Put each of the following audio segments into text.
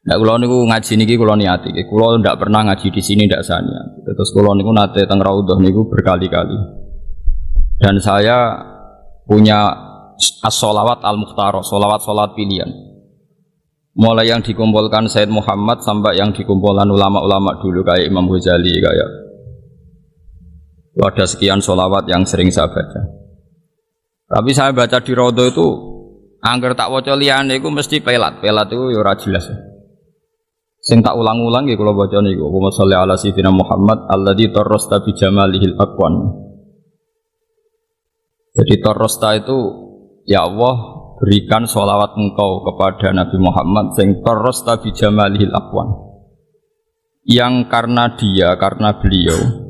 Ndak kula niku ngaji niki kula niati. Kula ndak pernah ngaji di sini ndak sania. Terus kula niku nate teng Raudhah niku berkali-kali. Dan saya punya as-sholawat al-mukhtarah, sholawat pilihan. Mulai yang dikumpulkan Sayyid Muhammad sampai yang dikumpulkan ulama-ulama dulu kayak Imam Ghazali kayak. Ada sekian sholawat yang sering saya baca. Tapi saya baca di Raudhah itu angger tak waca liyane iku mesti pelat itu ya ora jelas. Sing tak ulang-ulang nggih kula baca niku. Allahumma sholli ala sayyidina Muhammad alladzi tarrasta bi jamalihil aqwan. Jadi tarrasta itu ya Allah berikan sholawat engkau kepada Nabi Muhammad sing tarrasta bi jamalihil aqwan. Yang karena beliau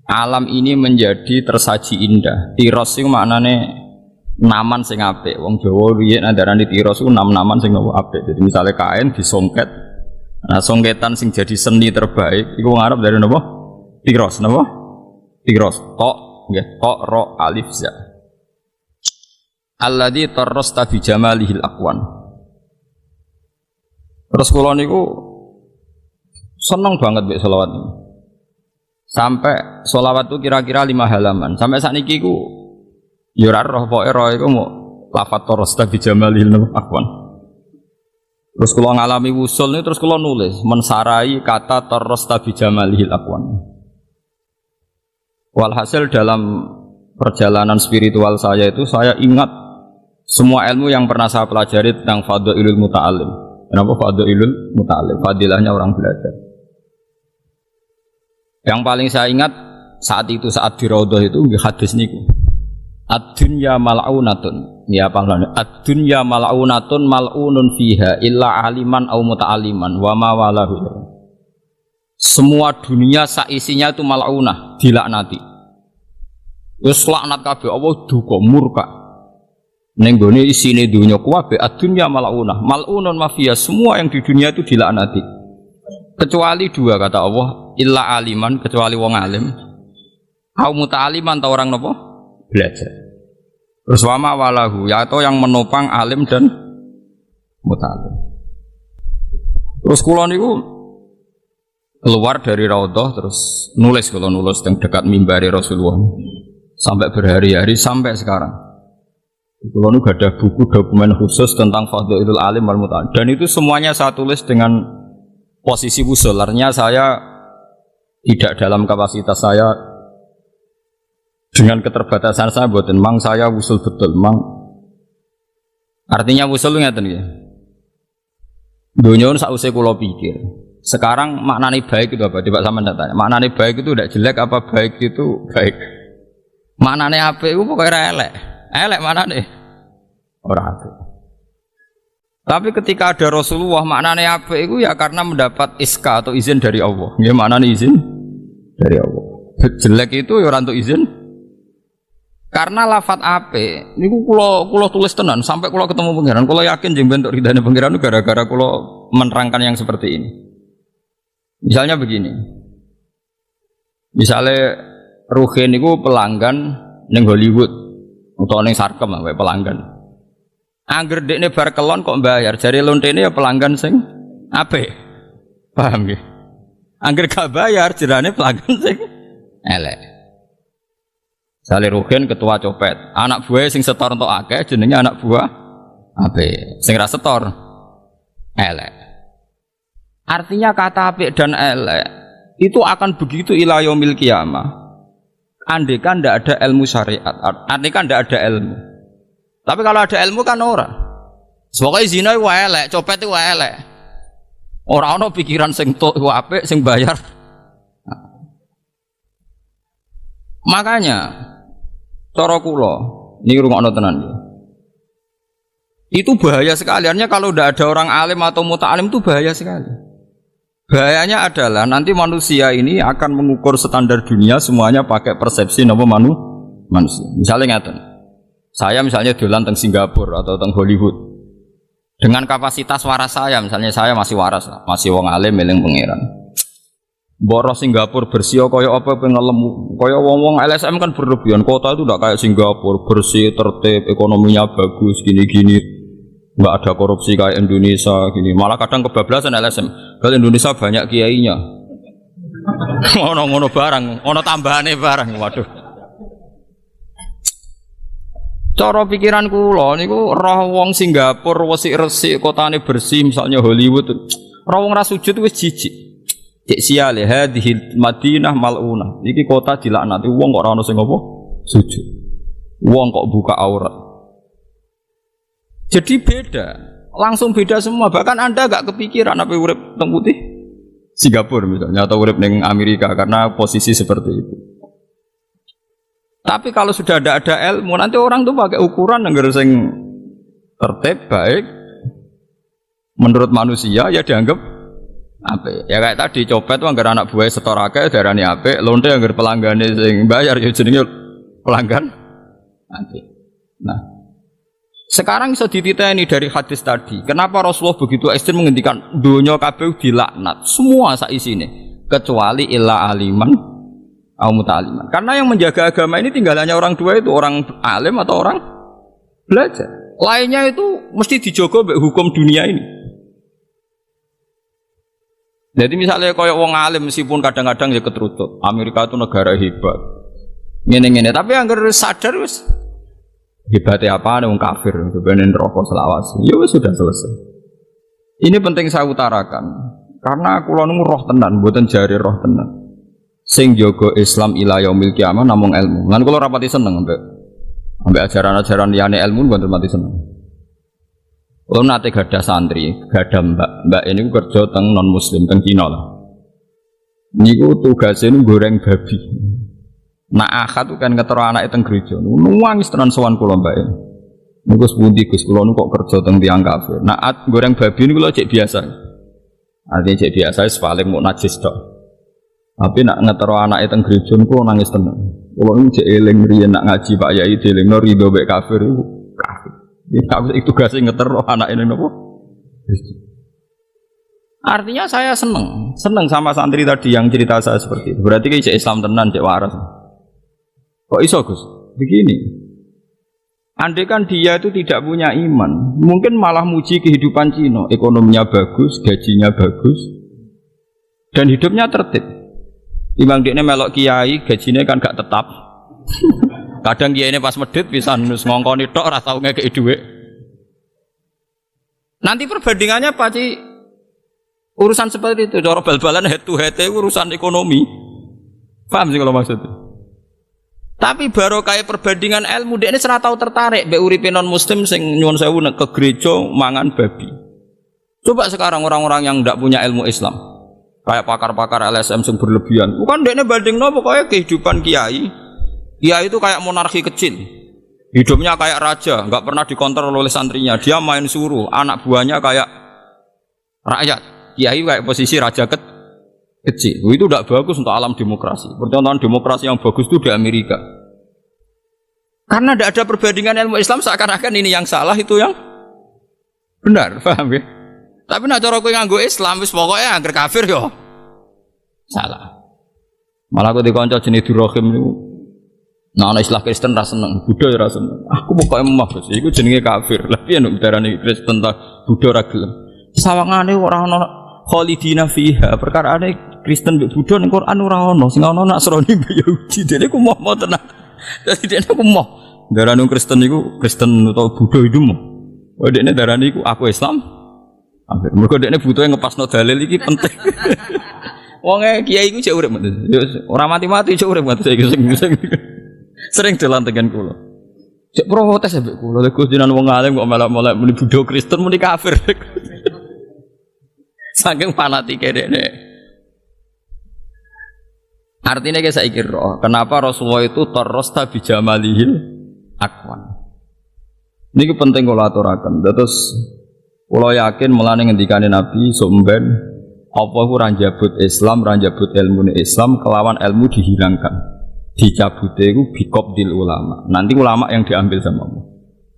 alam ini menjadi tersaji indah. Tiros itu maknane naman sing apik. Wong Jawa riyen andarane tiros ku naman sing apik. Jadi misalnya kain disongket. Nah, songketan sing jadi seni terbaik iku ngarep dari napa? Tiros, napa? Tiros. Tok, nggih, tok ra alif za. Alladzi tarrasta bi jamalihil aqwan. Terus kula niku seneng banget mbek selawat ini. Sampai sholawat itu kira-kira 5 halaman. Sampai saat ini ku yurar roh poe roh itu mau lafat tarrasta bi jamalihil aqwan. Terus kalau ngalami wusul ini terus kalau nulis mensarai kata tarrasta bi jamalihil aqwan. Walhasil dalam perjalanan spiritual saya itu saya ingat semua ilmu yang pernah saya pelajari tentang fadhailul muta'allim. Kenapa fadhailul muta'allim? Fadilahnya orang belajar. Yang paling saya ingat saat di Raudhah itu hadis niku. Ad-dunya mal'unatun. Ya pangane. Ad-dunya mal'unatun mal'unun fiha illa aliman au muta'alliman wa ma walahu. Semua dunia saisinya itu mal'unah, dilaknati. Wis laknat kabeh Allah duka murka. Ning gone isine dunya kabeh ad-dunya mal'unah. Mal'unun ma fiha, semua yang di dunia itu dilaknati. Kecuali 2 kata Allah, illa aliman, kecuali wong alim. Au muta'alliman ta orang napa? Belajar. Terus wama walahu, yaitu yang menopang alim dan muta'allim. Terus kula niku keluar dari Raudhah terus nulis yang dekat mimbari Rasulullah sampai berhari-hari sampai sekarang. Kula niku ada buku dokumen khusus tentang fadhailul alim wal muta'allim dan itu semuanya saya tulis dengan posisi wusul. Artinya saya tidak dalam kapasitas saya dengan keterbatasan saya buatin mang saya wusul betul mang. Artinya wusul ngeten nggih. Dunia sausé kula pikir. Sekarang maknane baik itu apa? Coba sampean tanya. Maknane baik itu tidak jelek apa baik itu baik? Maknane apik iku pokoke ora elek. Elek maknane ora apik. Tapi ketika ada Rasulullah maknane apik iku ya karena mendapat iska atau izin dari Allah. Nggih maknane izin dari Allah. Jelek itu ya ora entuk izin. Karena lafat apik niku kula tulis tenan sampai kula ketemu pangeran. Kula yakin jeng bentuk ridane pangeran gara-gara kula menerangkan yang seperti ini. Misalnya begini. Misalnya Ruhin niku pelanggan ning Hollywood utawa ning Sarkem wae pelanggan. Angger dekne bar kelon kok bayar, jare lontene ya pelanggan sing apik. Paham nggih? Angger gak bayar jerane pelanggan sing elek. Sale Ruhin ketua copet, anak buah sing setor entuk akeh jenenge anak buah apik, sing ra setor elek. Artinya kata apik dan elek itu akan begitu ila yaumil qiyamah. Andaikan ndak ada ilmu syariat, andaikan ndak ada ilmu. Tapi kalau ada ilmu kan ora. Pokoke zina iku elek, copet iku elek. Ora ana pikiran sing tok iku apik, sing bayar. Makanya cara kula niki rungokno tenan ya. Itu bahaya sekali. Artinya kalau tidak ada orang alim atau muta'alim itu bahaya sekali. Bahayanya adalah nanti manusia ini akan mengukur standar dunia semuanya pakai persepsi nama manusia. Misalnya ngaten. Saya misalnya dolan teng Singapura atau teng Hollywood. Dengan kapasitas waras saya, misalnya saya masih waras, masih wong alim eling pangeran. Boros Singapura bersih kaya apa pengelem kaya wong-wong LSM kan berlebihan. Kota itu tidak kayak Singapura bersih, tertib, ekonominya bagus, gini-gini. Nggak ada korupsi kayak Indonesia gini. Malah kadang kebablasan LSM. Kalau Indonesia banyak kiainya. Ono barang, ono tambahane barang. Waduh. Cara pikiran kula niku roh wong Singapura resik-resik kotane bersih misalnya Hollywood. Roh wong ra sujud wis jijik. Cek siale hadhil Madinah mal'unah. Iki kota dilaknati wong kok ora ono sing apa? Sujud. Wong kok buka aurat. Jadi beda, langsung beda semua. Bahkan Anda gak kepikiran apa urip teng putih Singapura misalnya atau urip neng Amerika karena posisi seperti itu. Tapi kalau sudah ada ilmu, nanti orang tuh pakai ukuran yang sing tertib baik menurut manusia ya dianggap apik. Ya kayak tadi copet tuh anggar anak buah setor akeh darani apik, lonte anggar pelanggane sing bayar ya jenenge pelanggan apik. Nah, sekarang bisa dititeni dari hadis tadi. Kenapa Rasulullah begitu ekstrem menghentikan dunia kabeh dilaknat semua sak isine kecuali illa aliman au muta'aliman. Karena yang menjaga agama ini tinggal hanya orang dua itu, orang alim atau orang belajar. Lainnya itu mesti dijogo mbek hukum dunia ini. Jadi misalnya kayak wong alim meskipun kadang-kadang ya keterutut. Amerika itu negara hebat. Ngene-ngene tapi anggar sadar wis hebatnya apa wong kafir sebenarnya rokok selawasi. Ya wis sudah selesai. Ini penting saya utarakan karena kula niku roh tenan, mboten jari roh tenan. Sing jaga Islam ila yaumil kiamah namung ilmu. Lan kula rapati seneng ambek ajaran-ajaran liyane ilmu mboten mati seneng. Kula nate gadah santri, gadah mbak ini kerja teng non muslim teng Cina lah. Niku tugasnya goreng babi. Nak akad tuh kan ketara anak teng gereja. Nangis tenan sowan kula mbak. Niku sepundi Gus kula niku kok kerja teng tiyang kafir. Nak goreng babi niku lho cek biasa. Artinya cek biasa paling mau najis tok. Tapi nak ngetara anak teng gereja niku nangis tenan. Kula niku cek eling riyen nak ngaji Pak Yai dilingno rido mek kafir iku kafir. Itu tugasnya ngetara anak ini napa? Artinya saya seneng sama santri tadi yang cerita saya seperti itu. Berarti kayak Islam tenan cek waras. Kok iso Gus? Begini. Andai kan dia itu tidak punya iman, mungkin malah muji kehidupan Cina, ekonominya bagus, gajinya bagus, dan hidupnya tertib. Timbang dia melok kiai, gajinya kan gak tetap. Kadang kiai ini pas medit bisa ngongkoni tok, ora tau ngekeki dhuwit. Nanti perbandingannya pasti urusan seperti itu, cara bal-balan head to head urusan ekonomi. Paham sih kalau maksudnya? Tapi baru kayak perbandingan ilmu dia ini serah tahu tertarik mbek uripe non muslim sing nyuwun sewu ke gereja mangan babi. Coba sekarang orang-orang yang tidak punya ilmu Islam kayak pakar-pakar LSM yang berlebihan. Bukan dia ini bandingno pokoknya kehidupan kiai. Kiai itu kayak monarki kecil. Hidupnya kayak raja, enggak pernah dikontrol oleh santrinya. Dia main suruh, anak buahnya kayak rakyat. Kiai kayak posisi raja kecil. Itu tidak bagus untuk alam demokrasi. Percontohan demokrasi yang bagus itu di Amerika. Karena tidak ada perbandingan ilmu Islam, seakan-akan ini yang salah, itu yang benar, paham ya? Tapi nak cara kowe nganggo Islam wis pokoke angger kafir yo salah. Malah aku dikonco jenis Durrahim niku. Nah ana Islam Kristen ra seneng, Buddha ya ra seneng. Aku pokoke emah Gus, iku jenenge kafir. Lah piye nek darani Kristen ta Buddha ra gelem. Sawangane ora ana khalidina fiha. Perkarane Kristen mbek Buddha ning Quran ora ana, sing ana Nasrani mbek Yahudi. Dene ku moh tenan. Dadi dene ku moh. Darani Kristen niku Kristen utawa Buddha itu moh. Oh dene darani iku aku Islam. Hampir. Mergo dekne butuhe ngepasno dalil iki penting. Wonge kiai iku cek urip mboten. Ora mati-mati cek urip mboten saiki sering dolan tekan kula. Cek protes mbek kula. Gus jenengan wong alim kok melok-melok muni Buddha Kristen muni kafir. Saking fanatike dekne. Artinya kayak saiki roh, kenapa Rasulullah itu tarrosta bijamalihil akwan. Niki penting kula aturaken. Terus kula yakin mulane ngendikane Nabi sumben apa ku ranjabut Islam, ranjabut ilmu Islam kelawan ilmu dihilangkan. Dicabute iku biqabdil ulama. Nanti ulama yang diambil sama Allah.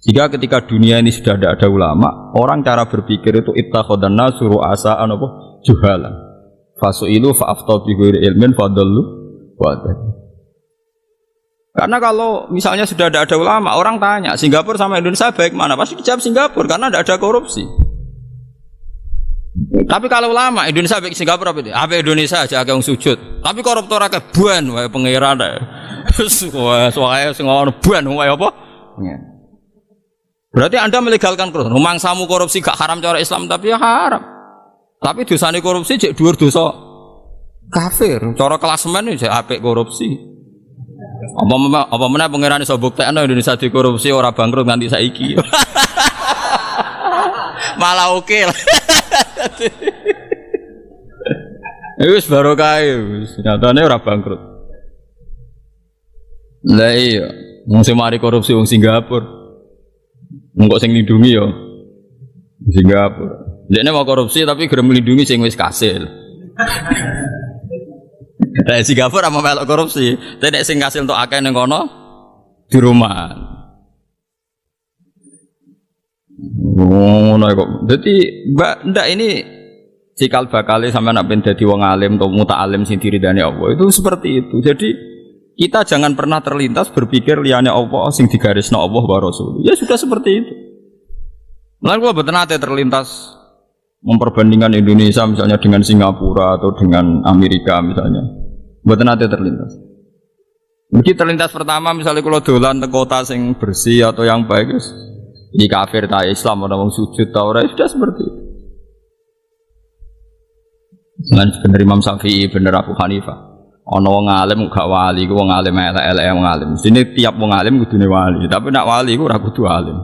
Jika ketika dunia ini sudah ada ulama, orang cara berpikir itu ittakhadhan nasu ru'asa'an apa juhalan. Fasu'ilu fa'aftau bi ghairi ilmin fadallu wa adad. Karena kalau misalnya sudah ada ulama, orang tanya Singapura sama Indonesia baik mana? Pasti dijawab Singapura karena tidak ada korupsi. Tapi kalau ulama Indonesia baik Singapura apa itu? Apa Indonesia aja yang sujud. Tapi koruptor akeh buan wae pangeran. Soalnya sing ngono buan wae apa? Berarti Anda melegalkan korupsi. Mangsamu korupsi gak haram cara Islam tapi ya haram. Tapi dosane korupsi cek dhuwur dosa kafir. Cara klasemen cek apik korupsi. Apa meneh pangeran iso buktekno Indonesia dikorupsi ora bangkrut nganti saiki. Malah oke lah. Wis barokah wis nyatane ora bangkrut. Lah iya, wong sing mari korupsi wong Singapura. Wong kok sing lindungi ya Singapura. Dekne mau korupsi tapi gelem melindungi sing wis kasil. Nah, Singapura mau melok korupsi, tapi sing kasil untuk akeh ning kono di rumah. Ngono kok. Dadi ndak ini cikal bakale sampean nek ben dadi wong alim atau muta'alim sing diridani Allah itu seperti itu. Jadi kita jangan pernah terlintas berpikir liyane Allah sing digarisno Allah wa Rasul. Ya sudah seperti itu. Lan kula mboten nate terlintas memperbandingkan Indonesia misalnya dengan Singapura atau dengan Amerika misalnya. Mboten nate terlintas. Mungkin terlintas pertama misalnya kalau dolan ke kota sing bersih atau yang baik di kafir ta Islam ana wong sujud ta ora sudah seperti itu. Lan bener Imam Syafi'i bener Abu Hanifah. Ana wong alim gak wali, ku wong alim elek-elek wong alim. Sini tiap wong alim kudune wali, tapi nek wali ku ora kudu alim.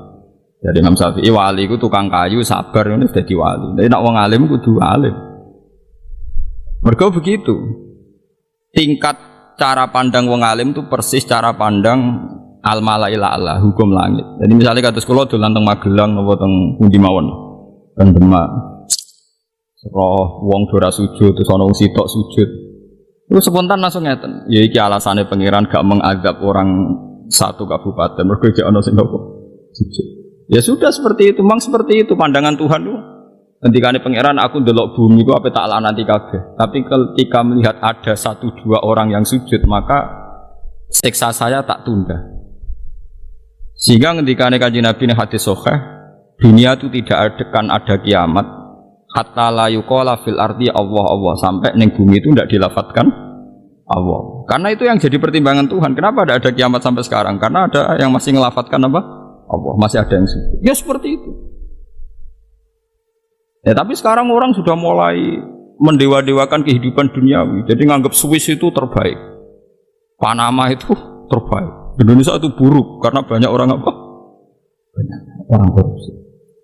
Jadi Imam Syafi'i wali ku tukang kayu sabar ngono dadi wali. Tapi nek wong alim kudu alim. Mergo begitu. Tingkat cara pandang wong alim itu persis cara pandang al-malaila Allah, hukum langit. Jadi misalnya kados kula dolan teng Magelang napa teng pundi mawon. Teng Demak. Roh wong dora sujud terus ana wong sitok sujud. Terus spontan langsung ngeten. Ya iki alasane pangeran gak mengadab orang satu kabupaten mergo iki ana sing napa sujud. Ya sudah seperti itu, memang seperti itu pandangan Tuhan itu. Ketikane pangeran aku ndelok bumi ku ape tak laknati kabeh. Tapi ketika melihat ada 1-2 orang yang sujud, maka siksa saya tak tunda. Sehingga ketikane Kanjeng Nabi ini hadis sahih, dunia itu tidak ada kiamat hatta la yuqala fil ardi Allah sampai ning bumi itu tidak dilafatkan Allah. Karena itu yang jadi pertimbangan Tuhan. Kenapa ada kiamat sampai sekarang? Karena ada yang masih ngelafatkan apa? Allah, masih ada yang sujud. Ya seperti itu. Ya tapi sekarang orang sudah mulai mendewa-dewakan kehidupan duniawi. Jadi nganggap Swiss itu terbaik, Panama itu terbaik, Indonesia itu buruk karena banyak orang apa? Banyak orang korupsi.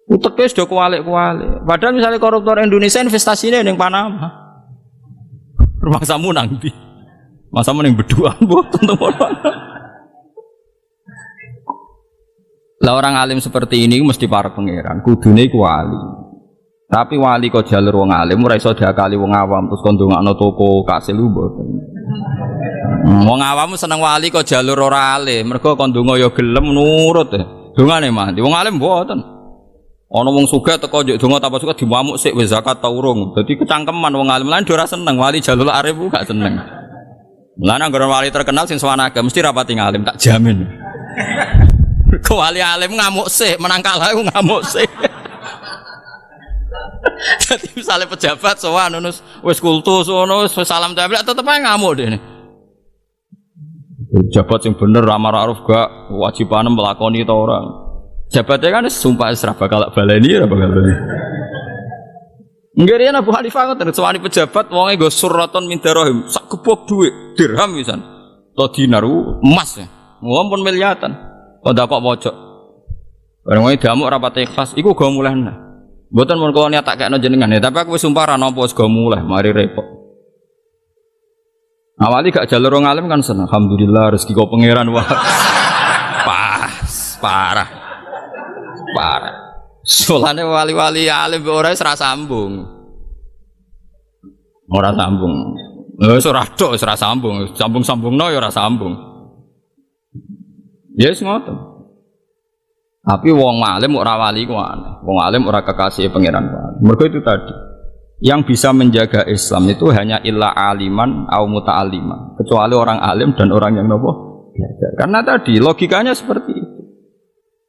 Uteknya sudah kualik-kualik. Padahal misalnya koruptor Indonesia investasinya yang Panama. Rumah samu nanti, masa mending berdua buat teman-teman. Lah orang alim seperti ini mesti para pangeran, kudune iku wali. Tapi wali kok jalur wong alim ora iso diakali wong awam terus kon ndongakno toko kasil mboten. Wong awam seneng wali kok jalur ora alim, mergo kon ndonga ya gelem nurut. Dongane mati. Wong alim mboten. Ana wong sugih teko njuk donga tanpa suka diwamuk sik wis zakat ta urung. Dadi kecangkeman wong alim lan ora seneng wali jalur arif gak seneng. Lan anggere wali terkenal sing swanage mesti rapati ngalim tak jamin. Kok wali alim ngamuk sik, menang kalah ngamuk sik. Jadi misalnya pejabat sowan wis kultus ngono wis salam tablik tetep ae ngamuk dene. Pejabat sing bener amar ma'ruf gak wajibane melakoni ta ora. Jabatnya kan sumpah wis ra bakal baleni ora bakal baleni. Nggih Abu Hanifah ngoten sewani pejabat wonge nggo surraton min dirham sak gebok dhuwit dirham pisan. To dinar emas ya. Mumpun miliatan. Kok ndak kok pojok. Bareng wae damuk rapat ikhlas iku go mulehna. Mboten mun kula niat tak kekno jenengan ya, tapi aku wis sumpah ra nampa wis go muleh, mari repot. Awali gak jalur wong alim kan seneng, alhamdulillah rezeki kok pangeran wah. Parah. Solane wali-wali alim ora wis ra sambung. Ora sambung. Wis ora tok wis ra sambung, sambung-sambungno ya ora sambung. Yes ngoten. Tapi wong alim ora wali ku aneh. Wong alim ora kekasih pangeran ku. Mergo itu tadi. Yang bisa menjaga Islam itu hanya illa aliman au muta'alliman. Kecuali orang alim dan orang yang nopo belajar. Karena tadi logikanya seperti itu.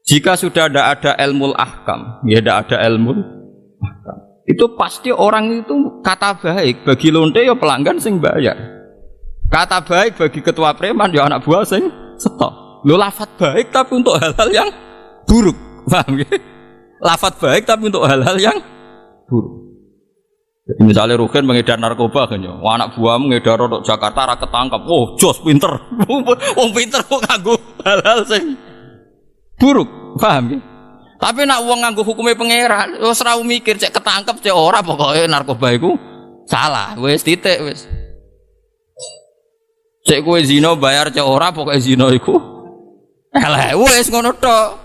Jika sudah ada ilmu ahkam, ya tidak ada ilmu ahkam. Itu pasti orang itu kata baik bagi lonte ya pelanggan sing bayar. Kata baik bagi ketua preman ya anak buah sing stop. Lo lafat baik tapi untuk hal-hal yang buruk. Paham ya? Lafat baik tapi untuk hal-hal yang buruk. Jadi misalnya Rugen mengedar narkoba kan ya, anak buah mengedar di Jakarta ra ketangkap, oh jos pinter, wong pinter kok nganggo hal-hal sing buruk, paham ya? Tapi nak wong nganggo hukumnya pangeran, wis ora mikir cek ketangkep cek ora, pokoknya narkoba iku salah, wis titik wis. Cek kowe zina bayar cek ora, pokoknya zina iku elek, wis ngono tok.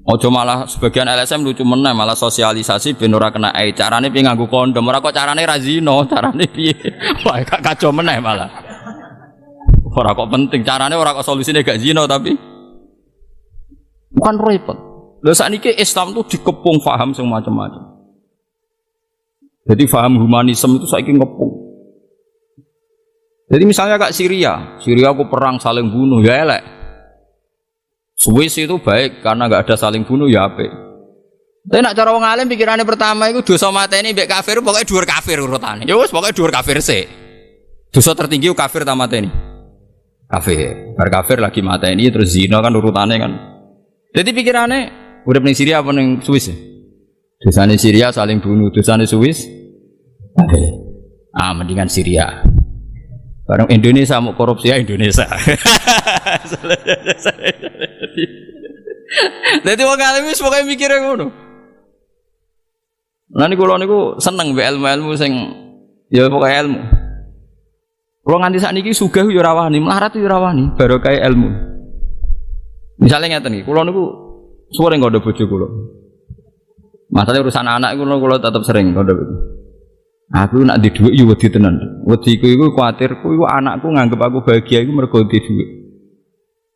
Ojo malah sebagian LSM lucu meneh malah sosialisasi ben ora kena carane piye nganggo kondom ora kok carane ra zina carane piye wah kacau meneh malah ora kok penting carane ora kok solusine gak zina tapi bukan repot lho sakniki Islam tuh dikepung paham sing macam-macam jadi paham humanisme itu saiki ngepung jadi misalnya kak Syria aku perang saling bunuh ya elek Swiss itu baik karena nggak ada saling bunuh ya apik. Tapi nak cara wong alim pikirannya pertama itu dosa mateni mbek kafir pokoknya dhuwur kafir urutane. Ya wis pokoknya dhuwur kafir sik. Dosa tertinggi kafir ta mateni. Kafir. Bar kafir lagi mateni terus zina kan urutane kan. Jadi pikirannya urip ning Syria apa ning Swiss? Dosane Syria saling bunuh, dosane Swiss mendingan Syria. Barang Indonesia mau korupsi ya Indonesia. Jadi wong alim wis pokoke mikire ngono. Lah niku kula niku seneng mbek ilmu-ilmu sing ya pokoke ilmu. Kula nganti sakniki sugih yo ora wani, melarat yo ora wani, barokah ilmu. Misale ngeten iki, kula niku suwe nggodho bojo kula. Masale urusan anak kula tetep sering nggodho. Aku nak di dhuwit yo wedi tenan. Wediku iku kuwatirku iku anakku nganggep aku bahagia iku mergo di dhuwit.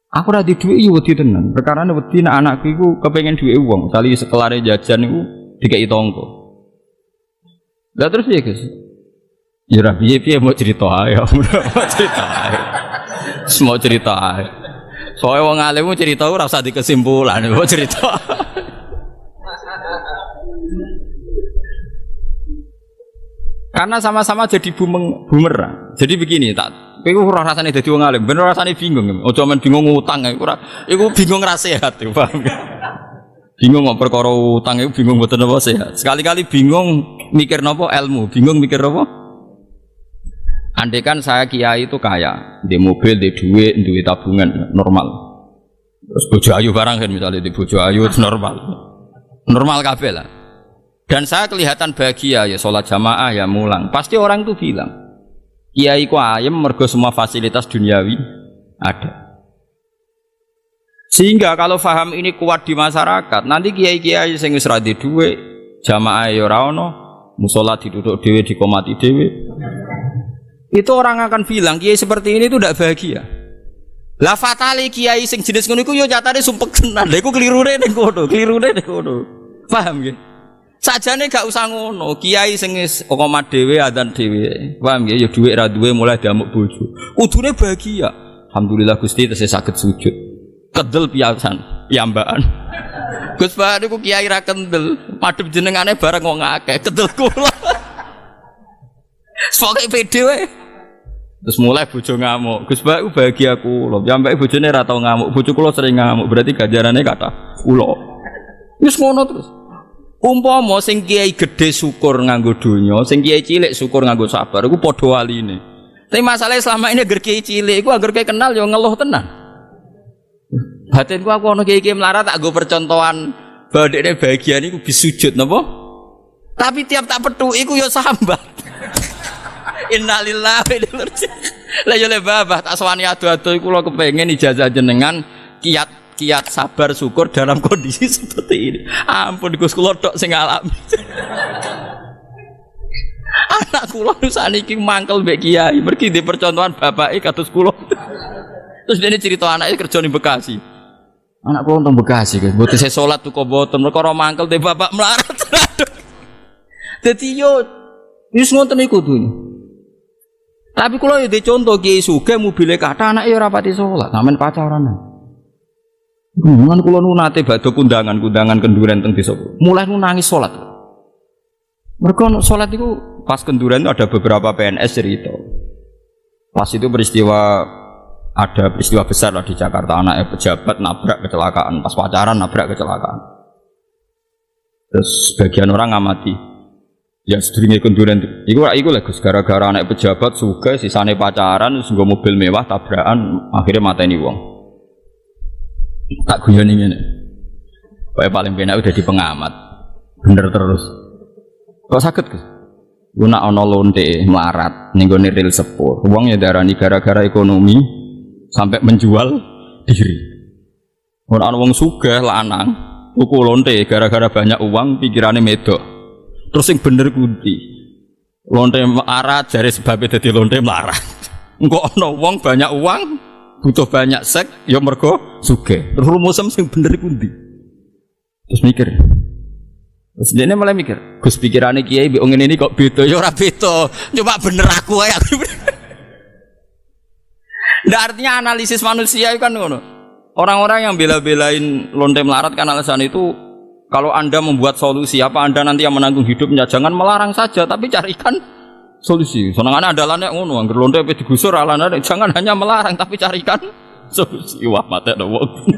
Aku ora di dhuwit yo wedi tenan. Perkarane wedi nek anakku iku kepengin dhuwit wong, kali sekelare jajan iku dikeki tangga. Lah terus piye, Gus? Ya ora piye-piye mau cerita ae, mau cerita ae. Semua cerita ae. Soale wong alim cerita ora usah dikesimpulan, mau cerita. Karena sama-sama jadi bumerang. Jadi begini, tak kowe ora rasane dadi wong alim, ben ora rasane bingung. Aja men bingung utang iku bingung ra sehat, paham. Bingung kok perkara utang iku bingung mboten apa sehat. Sekali-kali bingung mikir napa ilmu, bingung mikir apa? Andaikan saya kiai itu kaya, di mobil, di duit, duit tabungan normal. Terus bojo ayu barang kan misalnya di bojo ayu normal. Normal kabeh lah. Dan saya kelihatan bahagia ya sholat jamaah ya mulang. Pasti orang itu bilang, kiai ku ayem mergo semua fasilitas duniawi ada. Sehingga kalau faham ini kuat di masyarakat, nanti kiai-kiai sing wis ra di dhuwit, jamaah ya ora ono, musala diduduk dhewe dikomati dhewe. Itu orang akan bilang kiai seperti ini itu tidak bahagia. Lah fatale kiai sing jenis ngono iku yo nyatane sumpek tenan. Lha iku kelirune ning kono, Paham nggih? Sajane gak usah ngono, kiai sing wis koma dhewe adzan dhewe. Paham nggih? Ya dhuwit ra duwe mulai diamuk bojo. Kudune bahagia. Alhamdulillah Gusti tesih saged sujud. Kedel piyasan, piyambakan. Gus Pak niku kiai ra kendel, madhep jenengane bareng wong akeh, kedel kula. Pokoke pede wae. Terus mulai bojo ngamuk. Gus Pak bahagia kula. Piyambake bojone ra tau ngamuk, bojo kula sering ngamuk, berarti ganjarane kathah kula. Wis ngono terus. Umpama sing kiai gedhe syukur nganggo donya, sing kiai cilik syukur nganggo sabar, iku padha waline. Tapi masalahnya selama ini agar kiai cilik, iku agar kiai kenal yo ngeluh tenan. Batinku aku ana kiai-kiai melarat tak nggo percontohan bahwa dekne bahagia niku bisa sujud napa? Tapi tiap tak petuk iku yo sambat. Innalillahi wa inna ilaihi raji'un. Lah yo le babah tak sowani adu-adu iku kula kepengin ijazah jenengan kiat sabar syukur dalam kondisi seperti ini. Ampun Gus kula tok sing alami. Anak kula saniki mangkel mbek kiai, mergi di percontohan bapake kados kula. Terus dene cerita anake kerja ning Bekasi. Anak kula nang Bekasi, Guys. Mboten saya salat tuh kok mboten perkara mangkel te bapak melarat. Dadi yo wis ngoten iku dunya. Tapi kalau ya contoh kiai sugih mobilnya kata anak ya rapati sholat, sampean pacaran. Hubungan kulo nu nate badhe kundangan kenduren teng desa. Mulai nu nangis sholat. Mereka sholat itu pas kenduren itu ada beberapa PNS cerita. Pas itu ada peristiwa besar lah di Jakarta, anak pejabat nabrak kecelakaan, pas pacaran nabrak kecelakaan. Terus sebagian orang ngamati. Ya sedurunge kenduren iku lah Gus gara-gara anak pejabat sugih sisane pacaran terus nggo mobil mewah tabrakan akhirnya mateni wong. Tak guyoni ngene. Pokoke paling penak udah di pengamat. Bener terus. Kok saged Gus? Ku nak ana lonte melarat ning gone ril sepur. Wong ya darani gara-gara ekonomi sampai menjual diri. Ora ana wong sugih lanang tuku lonte gara-gara banyak uang pikirane medok. Terus yang bener kunti lonte melarat jare sebabnya dadi lonte melarat. Engko ana wong banyak uang butuh banyak seks ya mergo sugih. Terus rumusem sing bener kunti. Terus mikir. Terus dia mulai mikir, Gus pikirane kiai mbek ngene ini kok beda ya ora beda. Coba bener aku ae. Ndak artinya analisis manusia itu kan ngono. Orang-orang yang bela-belain lonte melarat kan alasan itu kalau Anda membuat solusi, apa Anda nanti yang menanggung hidupnya? Jangan melarang saja, tapi carikan solusi. Senangannya adalannya ngono, angger lonte pe digusur alane, jangan hanya melarang, tapi carikan solusi. Wah, mate do wong.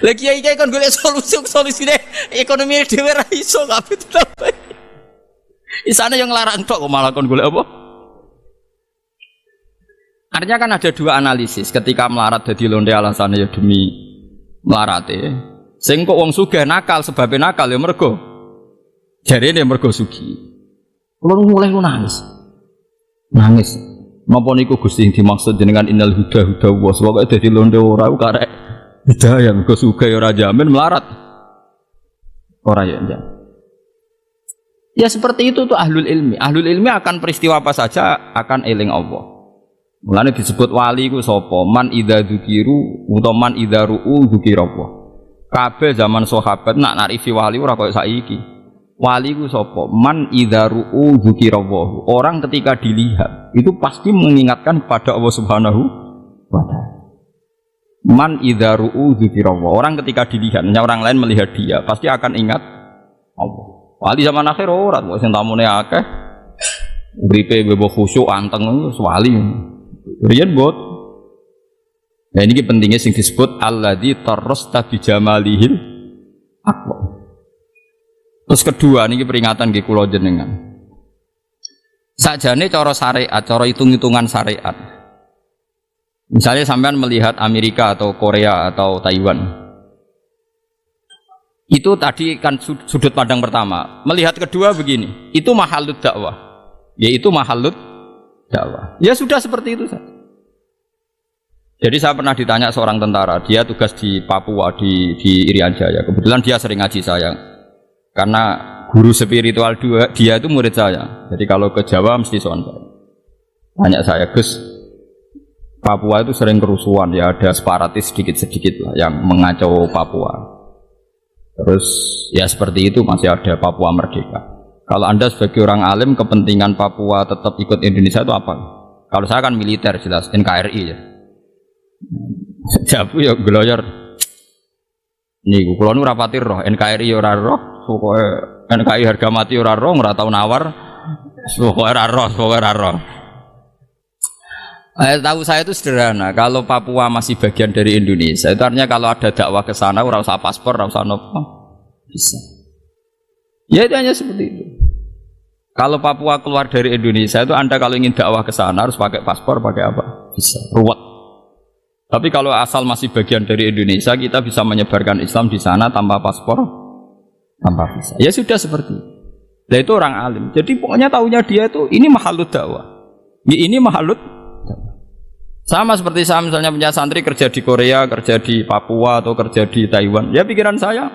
Lah kiai-kiai kan golek solusine ekonomi dhewe ra iso kabeh tetep. Isane yang larang tok kok malah kon golek apa? Artinya kan ada dua analisis. Ketika melarat dadi lonte alasannya ya demi melarate. Sing kok wong sugih nakal sebabnya nakal ya mergo jarene mergo sugih. Kulo mulai nangis. Nangis. Napa niku Gusti sing dimaksud jenengan innal huda wa pokoke dadi lonte ora karek hidayah mergo sugih ora jamin melarat. Ora ya ndak. Ya seperti itu tuh ahlul ilmi. Ahlul ilmi akan peristiwa apa saja akan eling Allah. Mulane disebut wali ku sapa? Man idza dzukiru utawa man idza ru'u dzukirallah. Kabeh zaman sahabat nak narifi wali ora koyo saiki. Wali ku sapa? Man idza ru'u dzukirallah. Orang ketika dilihat itu pasti mengingatkan kepada Allah Subhanahu wa taala. Man idza ru'u dzukirallah. Orang ketika dilihat, orang lain melihat dia pasti akan ingat Allah. Wali zaman akhir ora kok sing tamune akeh. Uripe bebo khusyuk anteng wis wali. Riyen bot. Nah ini pentingnya yang disebut alladzi tarrasta bi jamalihil aqwa. Terus kedua ini peringatan nggih kula jenengan. Sakjane cara syariat, cara hitung-hitungan syariat. Misalnya sampean melihat Amerika atau Korea atau Taiwan. Itu tadi kan sudut pandang pertama. Melihat kedua begini, itu mahalud dakwah. Yaitu mahalud dakwah. Ya sudah seperti itu saja. Jadi saya pernah ditanya seorang tentara, dia tugas di Papua di Irian Jaya. Kebetulan dia sering ngaji saya, karena guru spiritual dia itu murid saya. Jadi kalau ke Jawa mesti soal saya. Tanya saya, Gus, Papua itu sering kerusuhan ya, ada separatis sedikit-sedikit lah yang mengacau Papua. Terus ya seperti itu masih ada Papua Merdeka. Kalau Anda sebagai orang alim kepentingan Papua tetap ikut Indonesia itu apa? Kalau saya kan militer jelas NKRI ya. Jabu ya geloyor. Niku kula nu rapati roh NKRI ora roh, pokoke NKRI harga mati ora roh, ora tau nawar. Pokoke ora roh. Tahu saya itu sederhana. Kalau Papua masih bagian dari Indonesia, itu artinya kalau ada dakwah ke sana ora usah paspor, ora usah apa. Bisa. Ya itu hanya seperti itu. Kalau Papua keluar dari Indonesia itu Anda kalau ingin dakwah ke sana harus pakai paspor, pakai apa? Bisa. Ruwet. Tapi kalau asal masih bagian dari Indonesia, kita bisa menyebarkan Islam di sana tanpa paspor, tanpa visa. Ya sudah seperti itu. Nah itu orang alim. Jadi pokoknya tahunya dia itu ini mahalut dakwah. Ya, ini mahalut dakwah. Sama seperti saya misalnya punya santri kerja di Korea, kerja di Papua atau kerja di Taiwan. Ya pikiran saya,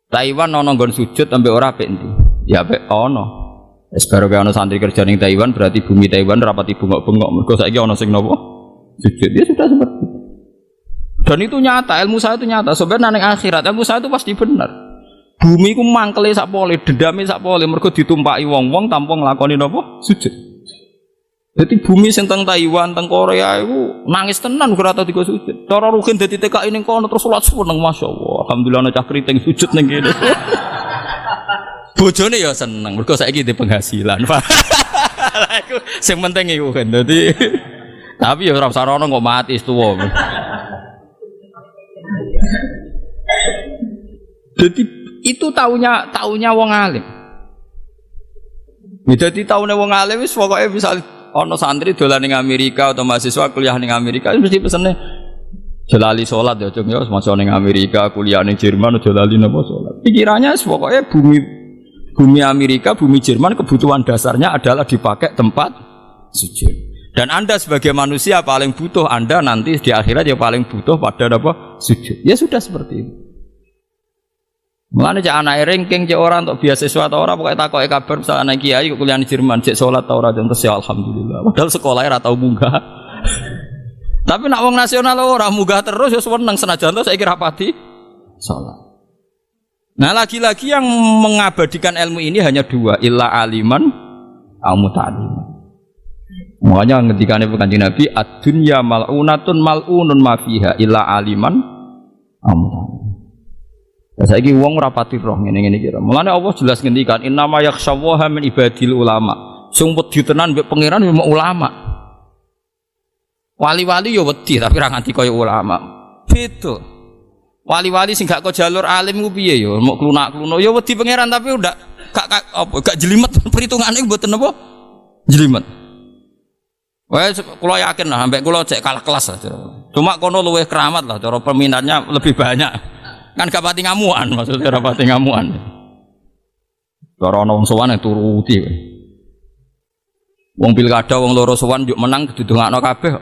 Taiwan ono nggon sujud sampai ora apik endi. Ya apik ono. Wis baru ono santri kerja ning Taiwan berarti bumi Taiwan rapati bengok-bengok. Mergo saiki ono sing napa? Sujud. Ya sudah seperti itu. Dan itu nyata, ilmu saya itu nyata. Sebenarnya ning akhirat ilmu saya itu pasti benar. Bumi ku mangkele sak pole, dendame sak pole mergo ditumpaki wong-wong tanpa nglakoni napa? Sujud. Jadi bumi sing teng Taiwan, teng Korea itu nangis tenan ora tau digo sujud. Cara rugen dadi TKI ning kono terus salat seneng masyaallah. Alhamdulillah ana cah kriting sujud ning kene. Bojone ya seneng mergo saiki di penghasilan. Lah iku sing penting iku kan. Dadi tapi ya ora sarono kok mati tuwa. Jadi itu taunya wong alim. Jadi taunya wong alim wis pokoke misal ono santri dolan ning Amerika atau mahasiswa kuliah ning Amerika mesti pesene jelali salat ya cung ya masuk ning Amerika kuliah ning Jerman aja lali napa salat. Pikirannya pokoknya bumi Amerika, bumi Jerman kebutuhan dasarnya adalah dipakai tempat sujud. Dan Anda sebagai manusia paling butuh Anda nanti di akhirat ya paling butuh pada apa? Sujud. Ya sudah seperti itu. Mulane cek anake ranking cek orang untuk beasiswa atau ora pokoke takoke kabar misal anak kiai kok kuliah di Jerman cek salat ta ora terus ya alhamdulillah. Padahal sekolahnya ora tau munggah. Tapi nak wong nasional ora munggah terus ya seneng senajan to saiki rapati salat. Nah, lagi-lagi yang mengabadikan ilmu ini hanya dua, illa aliman au muta'alliman. Makanya ngendikane Kanjeng Nabi ad-dunya mal'unatun mal'unun ma fiha illa aliman au muta'alliman. Saiki wong ora pati roh ngene-ngene iki. Mulane Allah jelas ngendikan innama yakhshawaha min ibadil ulama. Sing wedi tenan mbek pangeran ya ulama. Wali-wali ya wedi tapi ora nganti kaya ulama. Beda. Wali-wali sing gak kok jalur alim ku piye ya, mok klunak-kluno ya wedi pangeran tapi udah gak jelimet perhitungane mboten apa? Jelimet. Wes kula yakin lah sampai kula cek kalah kelas lah. Cuma kono luwih keramat lah cara peminatnya lebih banyak. Kan gak pati ngamuan maksudnya ora pati ngamuan. Cara ana wong sowan turuti. Wong pilkada wong loro sowan yuk menang didongakno kabeh.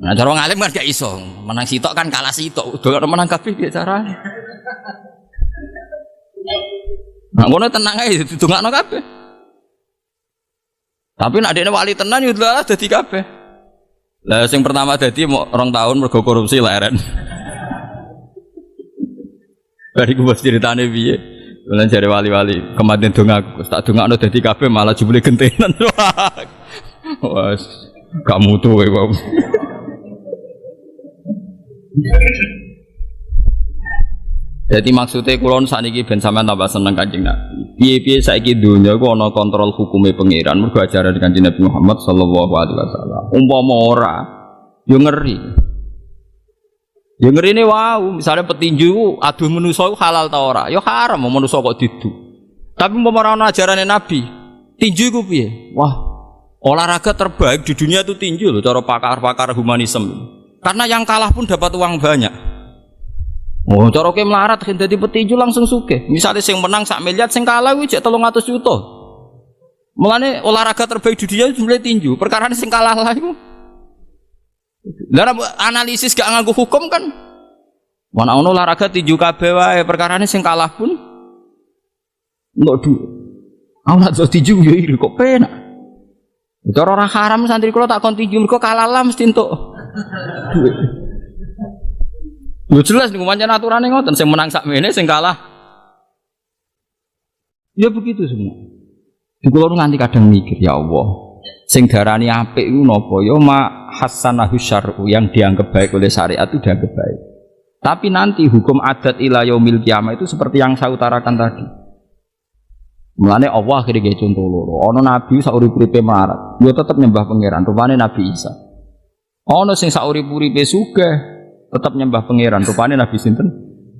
Nah cara ngalim kan gak iso. Menang sitok kan kalah sitok. Udah menang kabeh piye carane? Nah ngono tenang ae didongakno kabeh. Tapi nek dekne wali tenan yo lah dadi kabeh. Lah sing pertama dadi mau 2 tahun mergo korupsi leren. Bari ku ceritane piye? Lan jare wali-wali kematen dong aku tak dongakno dadi kabeh malah jebule gentenan. Wes gak mutu kowe wae. Jadi maksudnya kulon saniki ben sampean tambah seneng Kanjeng Nabi. Piye-piye saiki donya iku ana kontrol hukume pangeran mergo ajaran Kanjeng Nabi Muhammad sallallahu alaihi wasallam. Umpama ora yo ngeri. Ya ngerine wow, misalnya petinju aduh manusa halal ta ora? Ya haram manusa kok didu. Tapi umpama ora ana ajarane Nabi, tinju iku piye? Wah, olahraga terbaik di dunia itu tinju loh cara pakar-pakar humanisme. Karena yang kalah pun dapat uang banyak. Oh, cara kowe melarat dadi petinju langsung sugih. Misalnya sing menang 1 miliar, sing kalah kuwi jek 300 juta. Mulane olahraga terbaik di dunia itu mulai tinju. Perkarane sing kalah lah iku. Lah analisis gak nganggo hukum kan. Mana ono olahraga tinju kabeh wae, perkarane sing kalah pun entuk duit. Ana tinju yo iri kok penak. Cara ora haram santri kula tak kon tinju mergo kalah lah mesti entuk duit. Lho jelas niku pancen aturane ngoten, sing menang sakmene sing kalah. Ya begitu semua. Di kula nganti kadang mikir ya Allah. Sing darani apik iku napa? Ya ma hasanahu syar'u yang dianggap baik oleh syariat itu dianggap baik. Tapi nanti hukum adat ila yaumil qiyamah itu seperti yang saya utarakan tadi. Mulane Allah akhirnya nggih contoh loro. Ana nabi saurip-uripe melarat, ya tetep nyembah pangeran, rupane Nabi Isa. Ana sing saurip-uripe sugih, tetap nyembah pangeran, rupane Nabi sinten?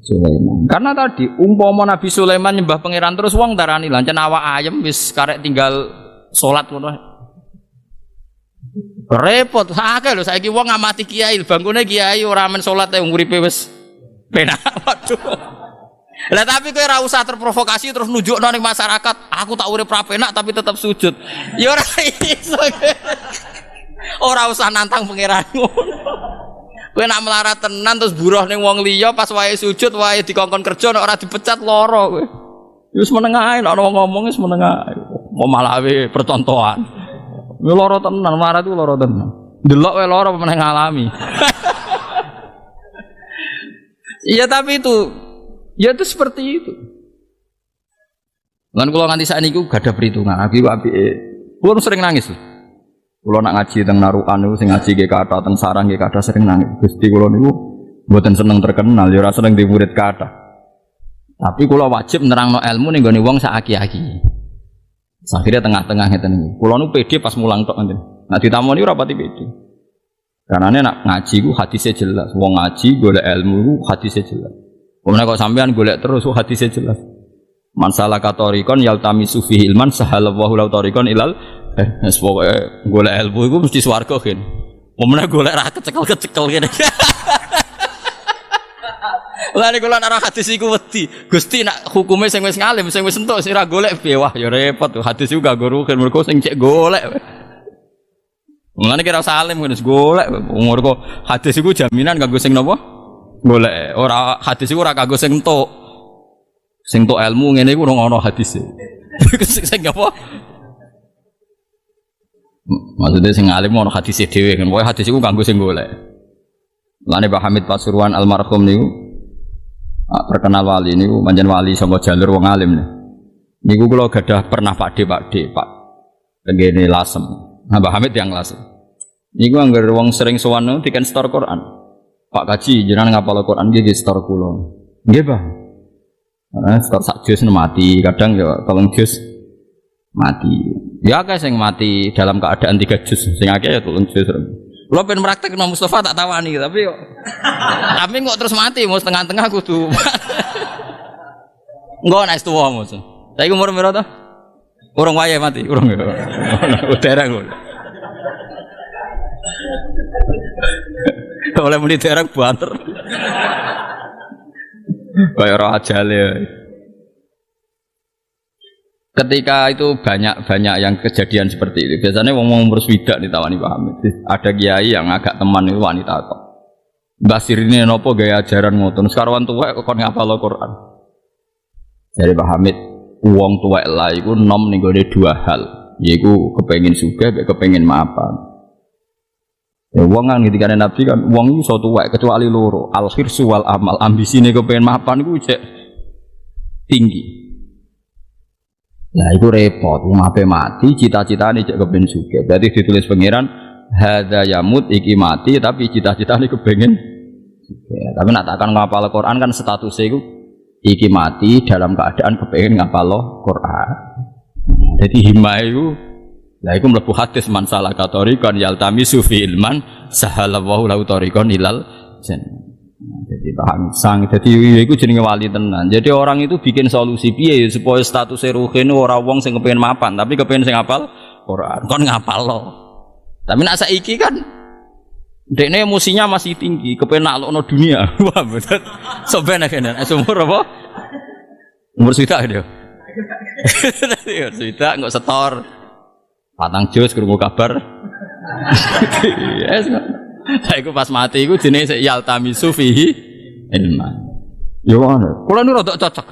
Sulaiman. Karena tadi umpama Nabi Sulaiman nyembah pangeran terus wong darani lancen awak ayem wis karek tinggal salat ngono. Repot, akeh lho saiki wong ngamati kiai, bangkune kiai ora men salat wong uripe wis penak. Waduh. Lah tapi kowe ora usah terprovokasi terus nunjukno ning masyarakat, aku tak urip ra penak tapi tetap sujud. Ya ora iso. Ora usah nantang pangeran ngono. Kowe nak melarat tenan terus buruh ning wong liya pas wae sujud wae dikongkon kerja nek ora dipecat lara kowe. Wis meneng ae nek ana wong ngomong wis meneng ae. Mau malah wae percontohan. Yo lara tenan, melarat itu lara tenan. Delok wae lara meneh ngalami. Iya tapi itu ya itu seperti itu. Lan kula nganti sakniki gak ada perhitungan. Aku apike kula sering nangis. Kula nak ngaji teng Narukan niku sing ngaji nggih kathah teng sarang nggih kathah sering nangis. Gusti kula niku mboten seneng terkenal ya ora seneng di murid kathah. Tapi kula wajib nerangno ilmu ning gone wong sak aki-aki. Akhirnya tengah-tengah ngeten niku. Kula nu pede pas mulang tok ngeten. Nak ditamoni ora pati pede. Karena nak ngaji ku hadisnya jelas. Wong ngaji golek ilmu ku hadisnya jelas. Kemudian kok sampean golek terus hadisnya jelas. Man salaka tariqan yaltamisu fihi ilman sahalallahu lahu tariqan ilal pokoke golek ilmu iku mesti swarga kan. Kemudian golek ra kecekel-kecekel kene. Lah nek kula nara hadis iku wedi. Gusti nak hukume sing wis ngalim, sing wis entuk sing ra golek piye wah ya repot. Hadis iku gak rugen mergo sing cek golek. Mulane kira salim wis golek umur kok hadis iku jaminan kanggo sing napa? Golek. Ora hadis iku ora kanggo sing entuk. Sing entuk ilmu ngene iku ora ono hadis. Sing apa? Maksudnya sing alim ono hadis dhewe kan. Pokoke hadis iku kanggo sing golek. Lane Pak Hamid Pasuruan almarhum niku terkenal wali niku manjen wali saka jalur wong alim niku kula gadah pernah Pak tengene Lasem. Nah Pak Hamid yang Lasem. Niku anggar wong sering sowan niku diken store Quran. Pak Kaji jenengan ngapal Quran nggih di store kula. Nggih, Pak. Store sak juz mati, kadang ya tolong juz mati. Ya akeh sing mati dalam keadaan 3 juz, sing akeh ya tolong juz. Kula pengen praktekno Mustafa tak tawani tapi kok terus mati mau setengah-tengah kudu. Engko nek tuwa Mus. Saiki umur piro to? Urung wayahe mati, urung. Dereng. Oleh muni dereng banter. Kaya ora ajale. Ketika itu banyak yang kejadian seperti itu. Biasanya wong-wong umur swidak ditawani Pak Hamid. Ada kiai yang agak teman itu wanita kok. Mbah sirine napa gaya ajaran ngoten. Sekarang tuwek kok ngapal Al-Qur'an. Jadi Pak Hamid, wong tuwek lah iku nom ning gone dua hal, yaiku kepengin sugih mek kepengin mapan. Ya wong kan ketika Nabi kan wong iso tuwek kecuali loro, al-khirsu wal amal. Ambisine kepengin mapan iku cek tinggi. Nah itu repot, ngapain mati, cita-citanya cek kepengen sugih. Berarti ditulis pangeran hadza yamut iki mati tapi cita-citanya kepengen sugih. Tapi nak takkan ngapal Quran kan statusnya itu iki mati dalam keadaan kepengen ngapal Quran. Jadi himah itu lah iku mlebu hadis man salaka tariqan yaltamisu fi ilman sahalallahu lahu tariqan ilal jannah. Jadi paham sang, jadi itu jenenge wali tenan. Jadi orang itu bikin solusi piye supaya statusnya ruhin ora wong sing kepengin mapan, tapi kepengin sing hafal Quran. Kon ngapal lo. Tapi nak saiki kan dekne emosinya masih tinggi, kepengin naklokno dunia. Wah, betul. Soben kene, umur apa? Umur swidak dia. Umur swidak enggak setor. Patang jus krungu kabar. Yes. Saya pas mati itu jenis yaltamisu fihi ilman. Yo ana. Kula nu rada cocok.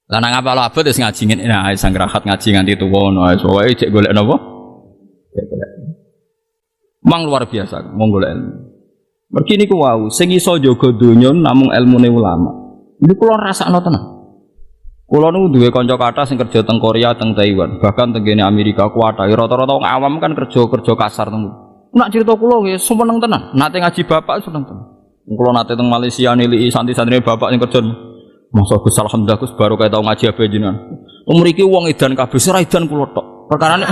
Lah nang apa abot wis ngaji ngene nah sang rahat ngaji nganti tuwa ngono ae. Pokoke cek golek napa? Cek golek. Mang luar biasa mong golek ilmu. Mergi niku wau sing iso jaga donya namung ilmune ulama. Niku kula rasakno tenan. Kula nu duwe kanca kathah sing kerja teng Korea, teng Taiwan, bahkan teng kene Amerika kuwatah. Rata-rata wong awam kan kerja kasar teng. Nak cerita kula nggih seneng tenan. Nate ngaji bapak seneng tenan. Kula nate teng Malaysia nilai santri-santrine bapak sing kerja. Masa Gus alhamdulillah Gus baru kaya tau ngaji ape jenengan. Umur iki wong edan kabeh ora edan kula tok. Perkarane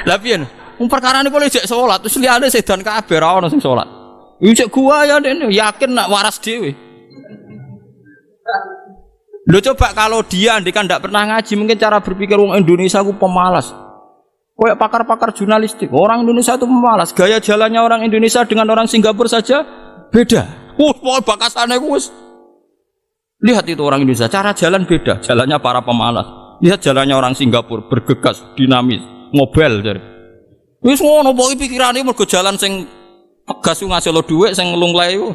Lah piye? Perkarane kula jek salat terus liyane sedan kabeh ora ono sing salat. Iki cek gua ya dene yakin nak waras dhewe. Lho coba kalau dia andikan ndak pernah ngaji mungkin cara berpikir wong Indonesia ku pemalas. Kayak pakar-pakar jurnalistik, orang Indonesia itu pemalas. Gaya jalannya orang Indonesia dengan orang Singapura saja beda. Bakasannya kus. Lihat itu orang Indonesia, cara jalan beda. Jalannya para pemalas. Lihat jalannya orang Singapura, bergegas, dinamis, ngobel. Wis ngono pokoke pikirane mergo jalan sing tegas ngasih lo dhuwit sing lunglai iku.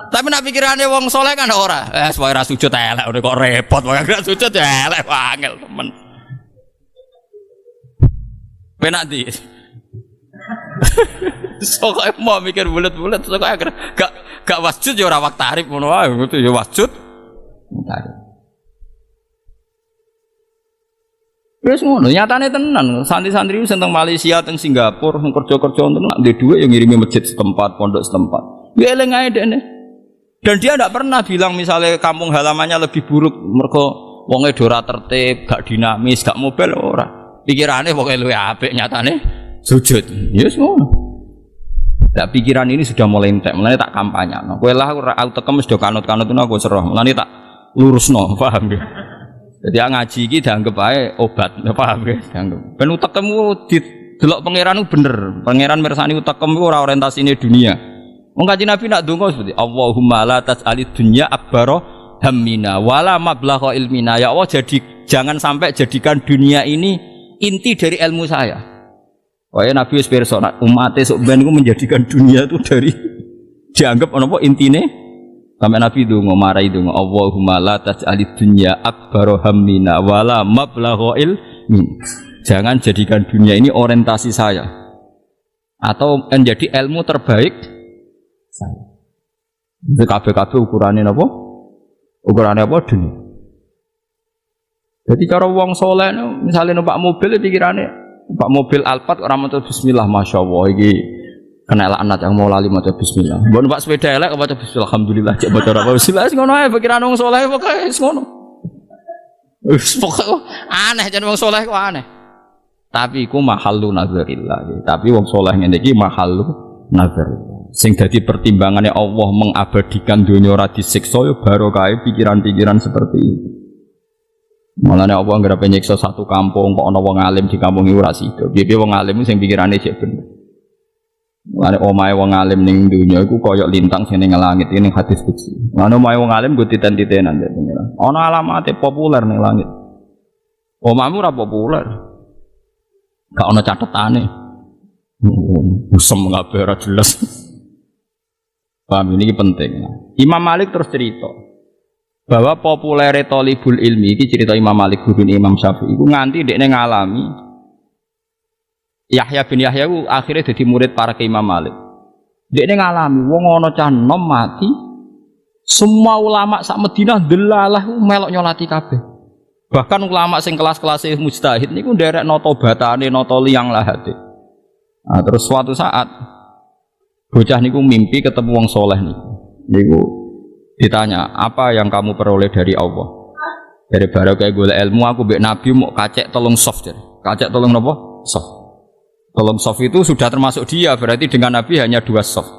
Tapi nak pikirane wong saleh kan ora. Wae ra sujud elek kok repot, wae ra sujud elek angel temen. Penak di. Soalnya mau mikir bulat-bulat, soalnya gak wasjud ya ora waktarif ngono wae, gitu ya wasjud. Tarif. Wis ngono, nyatane tenan. Santri-santri teng Malaysia, teng Singapura, kerja-kerja wonten nak duwe dhuwit yang ngirimi masjid setempat, pondok setempat. Ya eling ae dekne. Dan dia tidak pernah bilang misalnya kampung halamannya lebih buruk mergo wonge ora tertib, gak dinamis, gak mobil ora. Pikirane pokoke luwih apik nyatane sujud. Ya wis ngono. Nah, pikiran ini sudah mulai entek, mulane tak kampanye. Kowe lah aku tekem wis do kanut-kanut aku seroh. Mulane tak lurusno, paham ya? Jadi ngaji iki dianggap ae obat, paham ya? Dianggap. Ben utekmu didelok pangeran bener. Pangeran mirsani utekem ora orientasine dunia. Wong Kanjeng Nabi nak donga seperti Allahumma la tas'alid dunya akbaro hammina wala mablagha ilmina. Ya Allah, jangan sampai jadikan dunia ini inti dari ilmu saya. Wahai Nabi wis pirsa umate sok ben iku menjadikan dunia itu dari dianggap apa intine sampai Nabi donga marai donga Allahumma la tas'alid dunya akbaro hammina wala mablagha ilmin. Jangan jadikan dunia ini orientasi saya atau menjadi ilmu terbaik saya. Itu kabeh-kabeh ukurannya apa? Ukurannya apa? Dunia. Jadi cara wong soleh misalnya numpak mobil pikirannya numpak mobil Alphard orang maca bismillah, masya Allah iki kena laknat yang mau lali maca bismillah. Mbok numpak sepeda elek maca bismillah, alhamdulillah cek baca apa bismillah ngono ae pikiran wong soleh pokoke wis ngono. Wis pokoke aneh jan wong soleh kok aneh. Tapi iku mahallu nazarillah. Tapi wong soleh ngene iki mahallu nazarillah. Sing dadi pertimbangannya Allah mengabadikan dunia ora disiksa ya barokah pikiran-pikiran seperti itu. Malane Allah anggere nyiksa satu kampung kok ana wong alim di kampung iku ora sida. Piye wong alim sing pikirane jek bener. Malane omahe wong alim ning dunia iku koyo lintang sing ning langit ini hadis qudsi. Malane omahe wong alim go titen-titenan ya pengiran. Ana alamate populer ning langit. Omahmu ora populer. Gak ana catetane. Usem kabeh ora jelas. Paham ini penting. Imam Malik terus cerita bahwa populer thalibul ilmi iki cerita Imam Malik guru Imam Syafi'i iku nganti dekne ngalami Yahya bin Yahya ku akhirnya jadi murid para ke Imam Malik. Dekne ngalami wong ana cah nom mati semua ulama sak Madinah delalah melok nyolati kabeh. Bahkan ulama sing kelas-kelas mujtahid niku nderek nata batane nata liyang lahate. Nah, terus suatu saat bocah niku mimpi ketemu wong soleh niku ditanya apa yang kamu peroleh dari Allah dari barokah golek ilmu aku mbek Nabi mau kacek tolong soft kacek tolong napa soft tolong soft itu sudah termasuk dia berarti dengan Nabi hanya 2 soft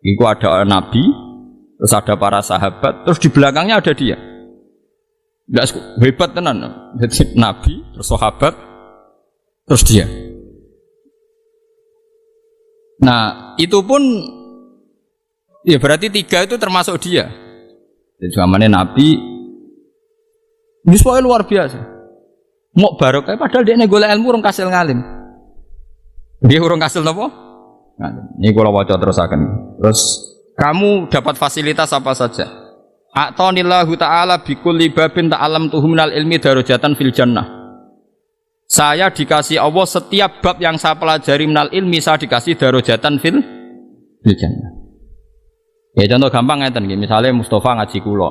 itu ada Nabi terus ada para sahabat terus di belakangnya ada dia enggak hebat tenan jadi Nabi terus sahabat terus dia. Nah itu pun ya berarti 3 itu termasuk dia. Jadi zamannya Nabi ini soalnya luar biasa. Mau barokah padahal dia golek ilmu urung kasil ngalim. Dia urung kasil napa? Ngalim. Ini kalau waca terusaken. Terus kamu dapat fasilitas apa saja? A'tanillahu ta'ala bikulli babin ta'alamtuhu minal ilmi darajatan fil jannah. Saya dikasih Allah setiap bab yang saya pelajari minal ilmi saya dikasih darajatan fil jannah. Ya contoh gampang ngeten nggih, misale Mustafa ngaji kula.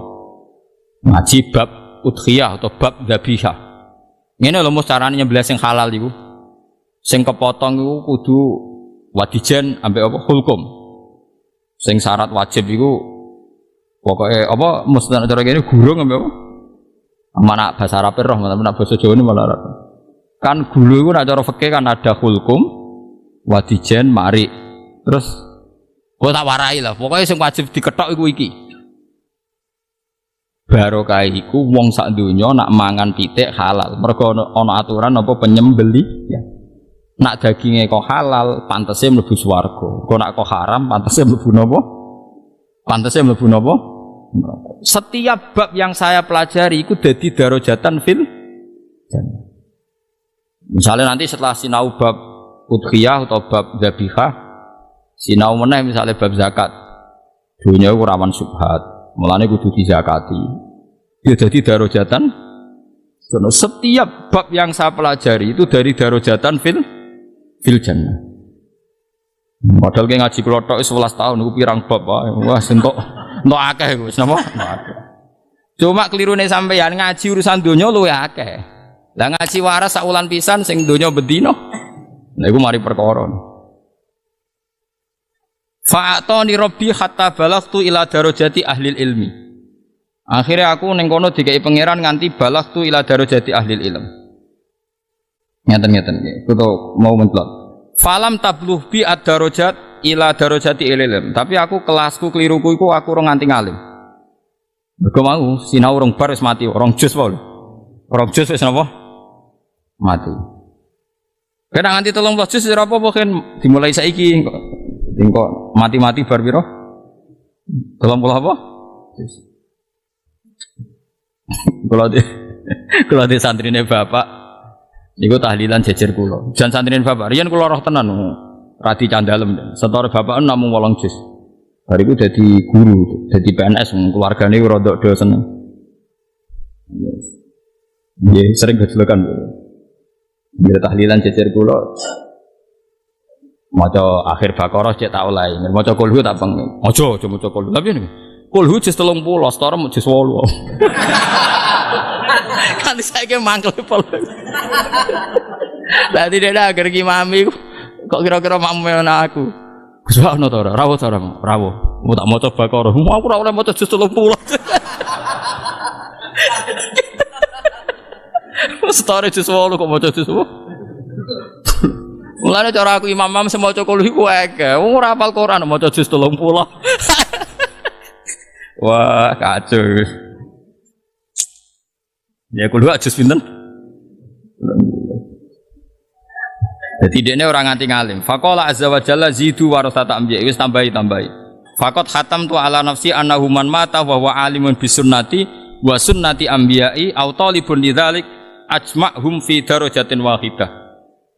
Ngaji bab udhiyah atau bab dzabihah. Ngene lho mesti carane nyembelih sing halal iku. Sing kepotong iku kudu wadijen ambek apa hulkum. Sing syarat wajib iku pokoke apa mesti cara kene gurung ambek apa? Mana bahasa Arab roh, mana bahasa Jawa ini malah Arab. Kan gulu itu nak cara fikih kan ada hulkum, wadijen, mari, terus gua tak warai lah. Pokoknya yang wajib diketok iku iki. Barokah iku wong sak donya nak mangan pitik halal. Mergo ana aturan apa penyembeli ya. Nak dagingnya kok halal, pantese mlebu swarga. Kok nak kok haram, pantese mlebu napa? Pantese mlebu napa? Setiap bab yang saya pelajari iku dadi darajatan fil jannah. Misalnya nanti setelah sinau bab udhiyah atau bab dzabihah, sinau meneh misalnya bab zakat. Dunia itu rawan subhat, mulane kudu dizakati. Ya jadi darajatan. Setiap bab yang saya pelajari itu dari darajatan fil jannah. Padahal ki ngaji kula tok 11 tahun niku pirang bab wae. Wah, entuk akeh wis napa? Cuma kelirune sampeyan ngaji urusan donya luwih akeh. Lah ngaji waras sak wulan pisan sing donya bedino. Lha iku mari perkara. Fa'atoni rabbi hatta balagtu ila darajati ahli ilmi. Akhirnya aku ning kono dikai pangeran nganti balagtu ila darajati ahli ilm. Ngeten nggih. Kudu mau mentlot. Falam tabluh bi ad-darajat ila darajati ilm. Tapi aku kelasku keliruku iku aku ora nganti ngalim. Mergo mau sinau rong bar wis mati, rong juz wae. Rong juz wis napa? Mati. Kadang nganti 30 juz ora apa-apa kan dimulai saiki engko mati-mati bar piro? 30 apa? Kalau di santrine bapak niku tahlilan jejer kula. Jan santrine bapak riyen kula roh tenan radi candalem. Setore bapak namung 8 juz. Bariku dadi guru, dadi PNS keluargane rodok do seneng. Nggih, sering gejlekan. Bila tahlilan jejer kula maca akhir Baqarah cek tak oleh, maca kulhu tak peng. Aja maca kulhu. Tapi niku kulhu juz 30, setara juz 8. Kan saiki mangkel pol. Lah tidak ada agar mami kok kira-kira mamu ana aku. Gus ana ta ora? Rawuh ta ora? Rawuh. Mau tak maca Baqarah. Aku ora oleh maca juz 30. Setara juz 8 kok maca juz 8. Mulane cara aku imam-imam semaca kulhu iku akeh. Wong ora hafal Quran maca juz 30. Wah, kacau. Ya kulhu juz pinten? Jadi dene orang nganti ngalim. Faqala azza wa jalla zidu warasata anbiya. Wis tambahi. Faqat khatam tu ala nafsi annahu man mata wa huwa alimun bisunnati wa sunnati anbiya'i aw talibun lidzalik ajma'hum fi darajatin wahidah.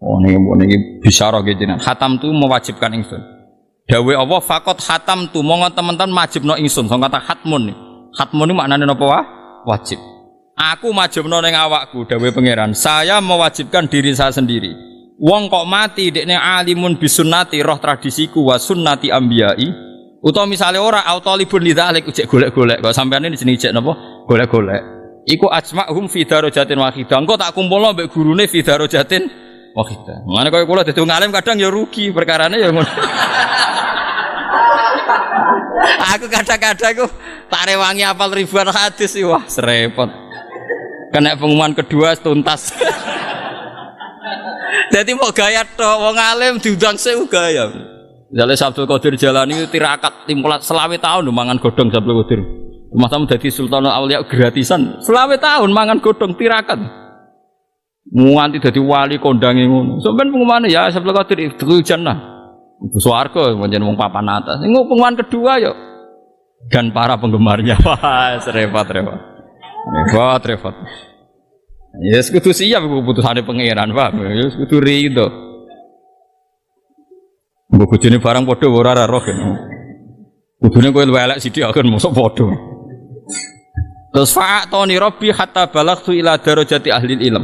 Oh niki bisyarah gitu jenengan. Khatam tu mewajibkan ingsun. Dawe Allah faqat khatam tu monggo teman-teman wajibno ingsun. Sing kata khatmun. Khatmun iki maknane napa wajib. Aku wajibno ning awakku dawe pangeran. Saya mewajibkan diri saya sendiri. Wong kok mati dekne alimun bisunnati roh tradisiku wa sunnati anbiya'i utawa misale ora autalibun lidzalik ujek golek-golek kok sampeyan ini jenenge ijek napa golek-golek iku ajma'hum fi darajatin wahidah engko tak kumpulno mbek gurune fi darajatin wahidah ngene kaya kula dadi ngalim kadang ya rugi perkarane ya ngono. Aku kadang-kadang ku tak rewangi hafal ribuan hadis wah serepot kena pengumuman kedua tuntas. Jadi mau gaya tok wong alim diundang sewu gaya. Jale Abdul Qadir Jalani tirakat 15 tahun mangan godhong Abdul Qadir. Masa dadi Sultanul Auliya gratisan 20 tahun mangan godhong tirakat. Nganti dadi wali kondange ngono. Sampeyan pengumane ya Abdul Qadir itu jannah. Swarga pancen wong papan atas. Engko pengumuman kedua yo dan para penggemarnya. Wah, repot. Ya kudu siap keputusane pangeran, Pak. Ya kudu rido. Mbok bojone barang padha ora roh kan. Kudune kowe luwih elek sithik akan mosok padha. Terus fa'atoni rabbi hatta balagtu ila darajati ahli ilm.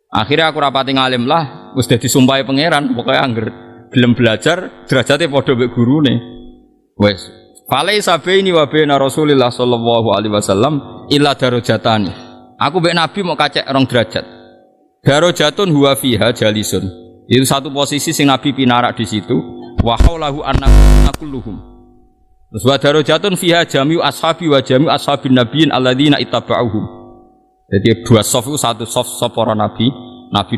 Akhirnya aku rapati ngalim lah, wis dadi sumpahe pangeran, pokoke angger gelem belajar derajate padha mek gurune. Wis. Falai sabaini wa baina Rasulillah sallallahu alaihi wasallam illa darajatani. Aku mbek Nabi mau kacek 2 derajat. Darajatun huwa fiha jalisun. Itu satu posisi sing Nabi pinarak di situ. Wa haulahu annakulluhum. Terus wa darajatun fiha jami'u ashabi wa jami'u ashabin nabiyyin alladzina ittaba'uhum. Jadi 2 saf itu satu saf para nabi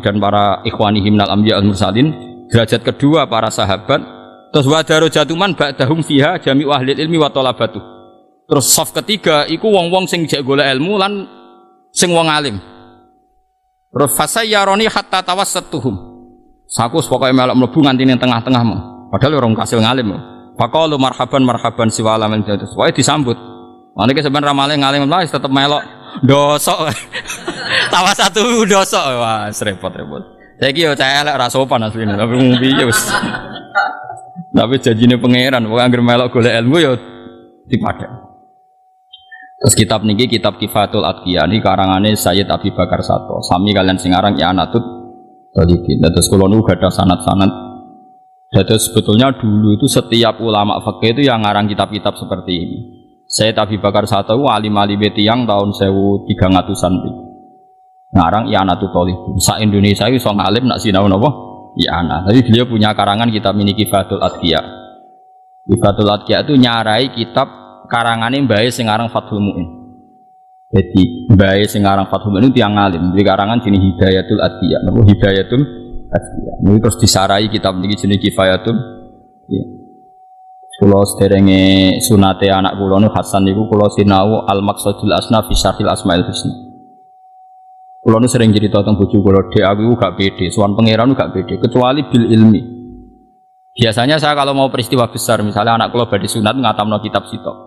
dan para ikhwanihim minal anbiya wal mursalin. Derajat kedua para sahabat. Terus wa darajatuman ba'dahum fiha jami'u ahli ilmi wa talabatu. Terus saf ketiga iku wong-wong sing jek golek ilmu lan sing wong alim. Terus fasayyaroni hatta tawassatuhum. Saku pokoke melok mlebu nganti ning tengah-tengahmu. Padahal orang kasil ngalim. Faqalu marhaban siwala min jadus. Wae disambut. Manike sampean ramale ngalim lah tetep melok dosok. Tawassatu dosok. Wah, repot. Saiki yo cah elek ora sopan asline. Tapi piye wis. Tapi janjine pangeran pokoke anggere melok golek ilmu yo dipadhek. Terus kitab niki kitab Kifatul Atqiya ini karangane Sayyid Abi Bakar Sato. Sami kalian sing aran I'anatut Talibin. Terus kula nu gadah sanad-sanad. Jadi sebetulnya dulu itu setiap ulama fikih itu yang ngarang kitab-kitab seperti ini. Sayyid Abi Bakar Sato alim-alim tiyang tahun 1300-an. ngarang i'anatul thalibin. Sa Indonesia iso ngalim nak sinau napa? I'anah. Tapi beliau punya karangan kitab ini Kifatul Atqiya. Kifatul Atqiya itu nyarai kitab karangane mbae sing aran Fathul Mu'in. Jadi mbae sing aran Fathul Mu'in itu tiyang alim. Di karangan jenenge Hidayatul Atqiya. Napa Hidayatul Atqiya. Niku terus disarai kitab niki jenenge Kifayatul. Ya. Kula sederenge sunate anak kula nu Hasan niku kula sinau Al-Maqsadul Asna fi Syarhil Asmaul Husna. Kula nu sering cerita tentang bojo kula, dek aku gak pede, sowan pangeran gak pede kecuali bil ilmi. Biasanya saya kalau mau peristiwa besar, misalnya anak kula badhe sunat ngatamno kitab sitok.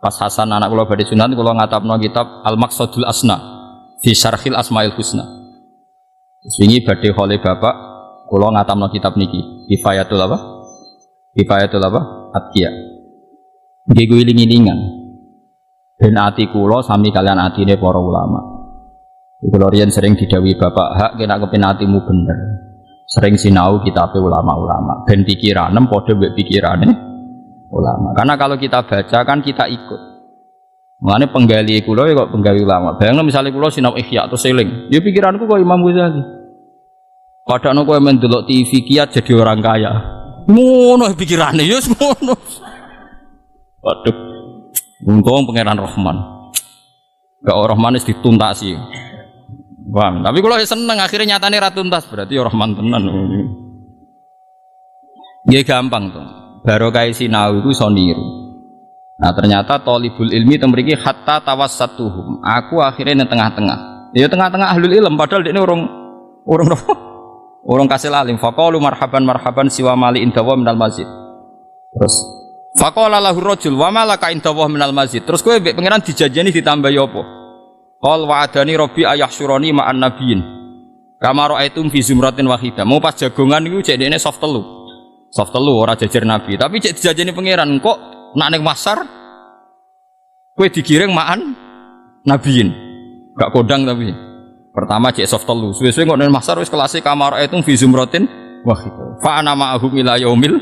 Pas Hasan anak kula badhe sunat kula ngatamno kitab Al-Maqsadul Asna fi Syarhil Asmaul Husna. Wingi badhe khole bapak kula ngatamno kitab niki, Kifayatul apa? Kifayatul apa? Atqiya. Nggih guling-gilingan. Ben ati kula sami kalian atine para ulama. Kula riyen sering didhawuhi bapak, hak kena kepen atimu bener. Sering sinau kitabe ulama-ulama. Ben pikiranem padha mbek pikirane ulama. Karena kalau kita baca kan kita ikut. Mulane penggali kula kok penggali ulama. Bayangno misalnya kula sinau Ihya terus eling, ya pikiranku kok Imam Ghazali. Padahal kowe men delok TV kiat jadi orang kaya. Ngono pikirane ya ngono. Waduh. Untung pangeran Rahman. Gak Rahman wis dituntasi. Bang, tapi kalau seneng akhirnya nyatane ra tuntas berarti ya Rahman tenan. Nggih gampang to. Barokah sinau iku iso niru. Nah, ternyata thalibul ilmi temriki hatta tawassatuhum. Aku akhirnya nang tengah-tengah. Ya tengah-tengah ahlul ilm padahal dekne orang kasih alim. Faqalu marhaban siwa mali indawa minal masjid. Terus faqala lahu rajul wa malaka indawa minal masjid. Terus kowe mbek pangeran dijajani ditambah ya apa? Qal wa'adani rabbi ayahsyurani ma'an nabiyyin. Kama ra'aitum fi zumratin wahidah. Mau pas jagongan iku cek dekne soft telu. Soft telu ora jajar nabi, tapi cek dijajani pangeran kok nak ning masar kowe digiring ma'an nabiyyin. Gak kodang tapi. Pertama cek soft telu. Suwe-suwe kok ning masar wis kelase kama ra'aitum fi zumratin wahidah. Fa ana ma'ahum ila yaumil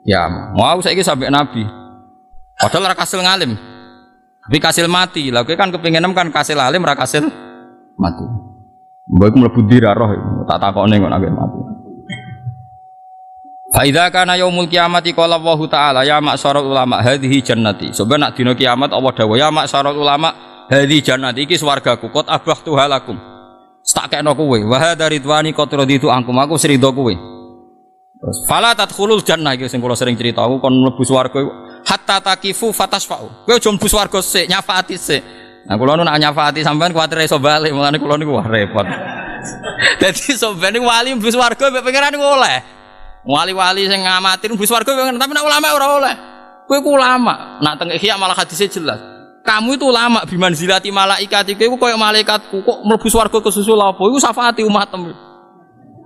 ya. Mau saiki sampai nabi. Padahal ora kasil ngalim. Tapi kasil mati, lah kan kepinginem kan kasil alim ra kasil mati. Mbok mlebu dirarah tak takokne kok nek mati. Fa idza kana yaumul qiyamati qala Allahu ta'ala ya ma'syarul ulama hadhihi jannati. Sebab nak dina kiamat Allah dawuh ya ma'syarul ulama hadhihi jannati iki swargaku qad abahtu halakum. Tak kena kowe wa hadza ridwani qad raditu angkum aku srido kowe. Terus fala tadkhulul jannah iki sing kula sering cerita aku kon mlebu swarga hatta takifu fatasfa'u. Kowe aja mlebu swarga sik, nyafaati sik. Nah kula nu nak nyafaati sampean kuwatir iso bali, mulane kula niku wah repot. Dadi sampean niku wali mlebu swarga mbek pangeran niku oleh. Wali-wali sing ngamati mlebu swarga tapi nak ulama ora oleh. Kowe ku ulama, nak teng Ihya malah hadisnya jelas. Kamu itu ulama bimanzilati malaikat iku koyo malaikatku kok mlebu swarga kesusul apa? Iku syafaati umatmu.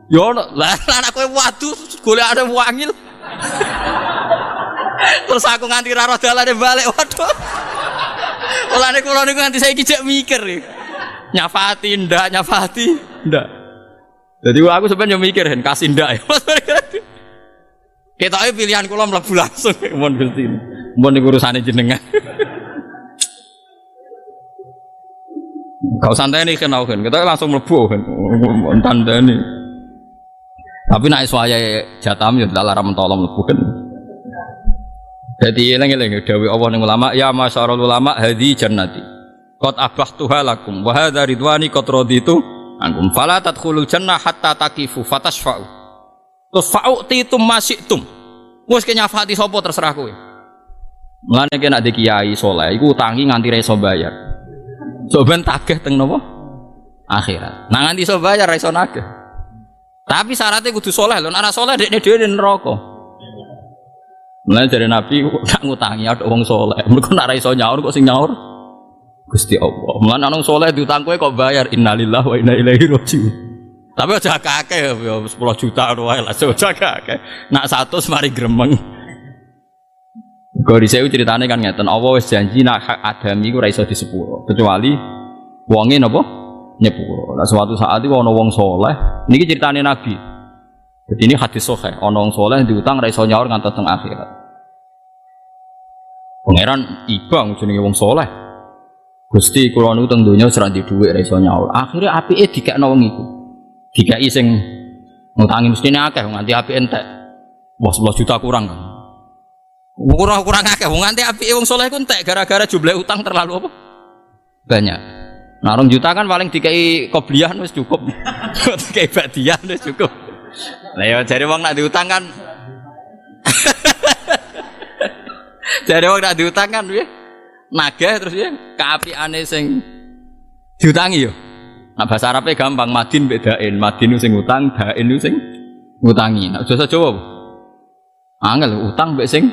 Yo lah anak kowe waduh golek ada wangil. Terus aku nganti ra roh dalane balik. Waduh. Olane kula niku nganti saiki jek mikir iki. Nyafati ndak. Jadi aku sebenarnya mikir kasih ndak ya. Ketoke pilihan kula mlebu langsung mon Gusti. Mon niku urusane jenengan. Kau santai nih kenal kan, kita langsung mlebu kan, tandani. Tapi nak suaya jatam ya tidak larang mentolong mlebu kan. Jadi eling-eling dawuh Allah ning ulama ya masyarul ulama hadhi jannati. Qad abahtuha lakum wa hadza ridwani qad raditu ankum fala tadkhulul jannah hatta taqifu fatasfa'u. Terus fa'utitum masyitum. Wis kenyafati sapa terserah kowe. Mulane nek nek kiai saleh iku utangi nganti ra iso bayar. Soben tagih teng napa? Akhirat. Nah nganti iso bayar ra iso nagih. Tapi syaratnya kudu saleh lho, nek ora saleh dekne dhewe ning neraka. Mulane dari Nabi nak ngutangi ada wong saleh. Mergo nek ra iso nyaur kok sing nyaur Gusti Allah. Mulane ana wong saleh diutang kowe kok bayar innalillahi wa inna ilaihi raji'un. Tapi aja akeh ya 10 juta wae lah aja akeh. Nak 100 mari gremeng. Kok dhisik ceritane kan ngeten, Allah wis janji nak hak adami iku ora iso disepuro kecuali wonge napa nyepuro. Lah suatu saat iku ana wong saleh, niki ceritane Nabi. Jadi ini hadis sahih, ana wong saleh diutang ora iso nyaur ngantos teng akhirat. Pangeran ibang jenenge wong saleh. Gusti kula niku teng donya ora ndek dhuwit ra iso nyaur. Akhire apike dikekno wong iku. Dikai sing ngutangi mestine akeh nganti apike entek. Wah 11 juta kurang kan. Kurang akeh wong nganti apike wong saleh ku entek gara-gara jumlah utang terlalu apa? Banyak. Nah 2 juta kan paling dikai qobliyah wis cukup. Dikai badiah wis cukup. Lah ya jare wong nak diutang kan. Jare wong nak diutang kan piye? Nagih terus ya keapiane sing diutangi yo. Nah bahasa Arabe gampang, madin bedain, madin sing utang, dain sing ngutangi. Nah bahasa Jawa angel utang mbek sing.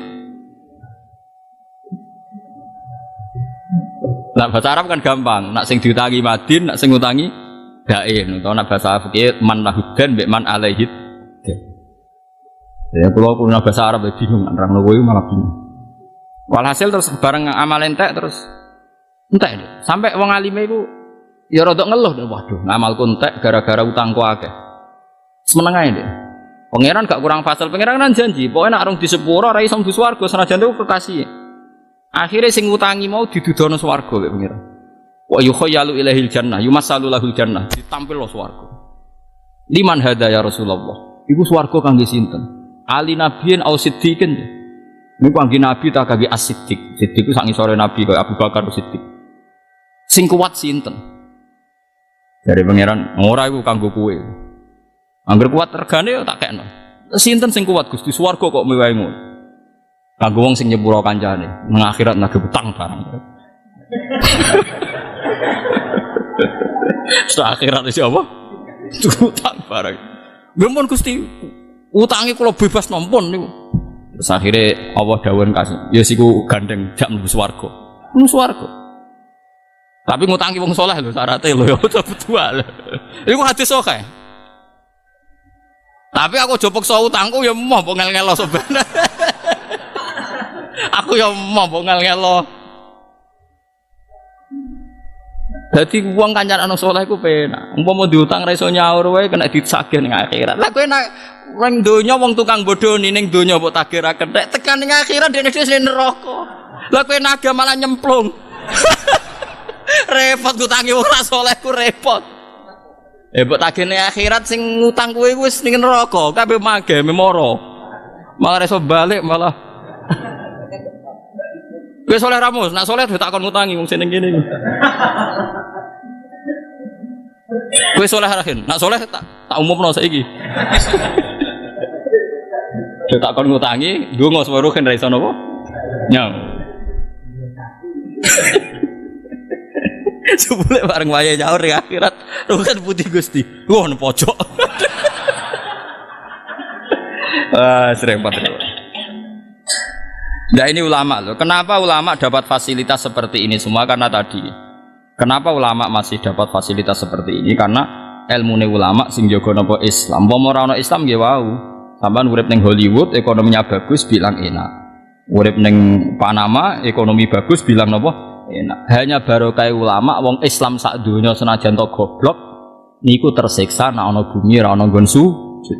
Nah bahasa Arab kan gampang, nak sing diutangi madin, nak sing ngutangi dain. Utawa nak bahasa fikih man lahudan mbek man alaihid. Ya kalau bahasa Arab bingung, nerangno kowe malah bingung. Walhasil terus bareng amal entek terus entek deh. Sampai wong alime iku ya rada ngeluh, waduh ngamalku entek gara-gara utangku akeh. Semeneng ae deh. Pangeran gak kurang fasal, pangeran kan janji, pokoknya nak arung di sepuro ora iso mlebu swarga senajan itu kekasih. Akhirnya sing utangi mau didudono swarga lek pangeran. Wa yukhayyalu ilaihil jannah, yumassalu lahul jannah, ditampil lo swarga. Liman hada ya Rasulullah. Iku swarga kangge sinten? Ali nabiyin au siddiqin. Ini kangge nabi tak kangge as-siddiq. Siddiq ku sak ngisore nabi kaya Abu Bakar Siddiq. Sing kuat sinten? Dari pangeran, ora iku kanggo kowe. Angger kuat regane tak kekno. Sinten sing kuat Gusti swarga kok mewahe ngono. Kanggo wong sing nyepuro kancane, nang akhirat nagih utang barang. Setelah akhirat iki apa? Utang barang. Nggih Gusti, utangi kula bebas nompon niku. Terus akhirnya Allah dawuh kasih, ya siku gandeng jak mlebu swarga. Mlebu swarga. Tapi ngutangi wong saleh lho syaratnya lho ya betul. Iku hadis sahih. Tapi aku aja paksa utangku ya emoh mbok ngel-ngelo sebenarnya. Aku ya emoh mbok ngel-ngelo. Dadi wong kancan ana saleh iku penak. Umpama diutang ra iso nyaur wae kena disagih ning akhirat. Lah kowe nek ning donya wong tukang bodoni ning donya mbok tagiraken nek tekan ning akhirat dene dhewe neraka. Lah kowe naga malah nyemplung. Repot utangi wong ra saleh ku repot. Mbok tagih ning akhirat sing ngutang kowe wis ning neraka, kabeh mage memoro. Malah iso balik malah. Kowe saleh ramus, nak saleh ditakon ngutangi wong sing kene iki. Kowe saleh rahin, nak saleh tak umumno saiki. Ditakon ngutangi, ndonga swara kan ra iso napa? Nyang. Sebule bareng wayahe nyaur ning akhirat, rukan putih Gusti. Wah nang pojok. Sering repot. Nah ini ulama loh. Kenapa ulama dapat fasilitas seperti ini semua? Karena tadi. Kenapa ulama masih dapat fasilitas seperti ini? Karena ilmune ulama sing jaga napa Islam. Apa ora ana Islam nggih wau. Sampeyan urip ning Hollywood ekonominya bagus bilang enak. Urip ning Panama ekonomi bagus bilang napa enak. Hanya barokah ulama wong Islam sak donya senajan to goblok niku tersiksa nek ana bumi ora ana nggon sujud.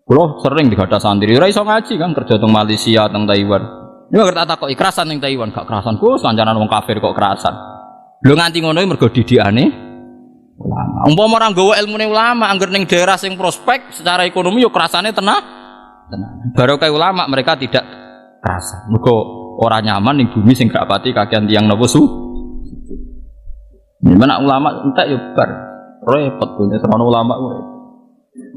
Kulo sering digadah santri ora iso ngaji kan kerja teng Malaysia teng Taiwan. Ini ngerti tak kok kerasan yang Taiwan, gak kerasan ku sancanan wong kafir kok kerasan. Lho nganti ngono mergo didikane ulama. Umpama ora nggawa ilmune ulama angger ning daerah sing prospek secara ekonomi yo kerasane tenang. Barokah ulama mereka tidak kerasan. Mergo ora nyaman ning bumi sing gak pati kakean tiyang napa su. Mana ulama entek yo bar. Repot punya sama ulama ku.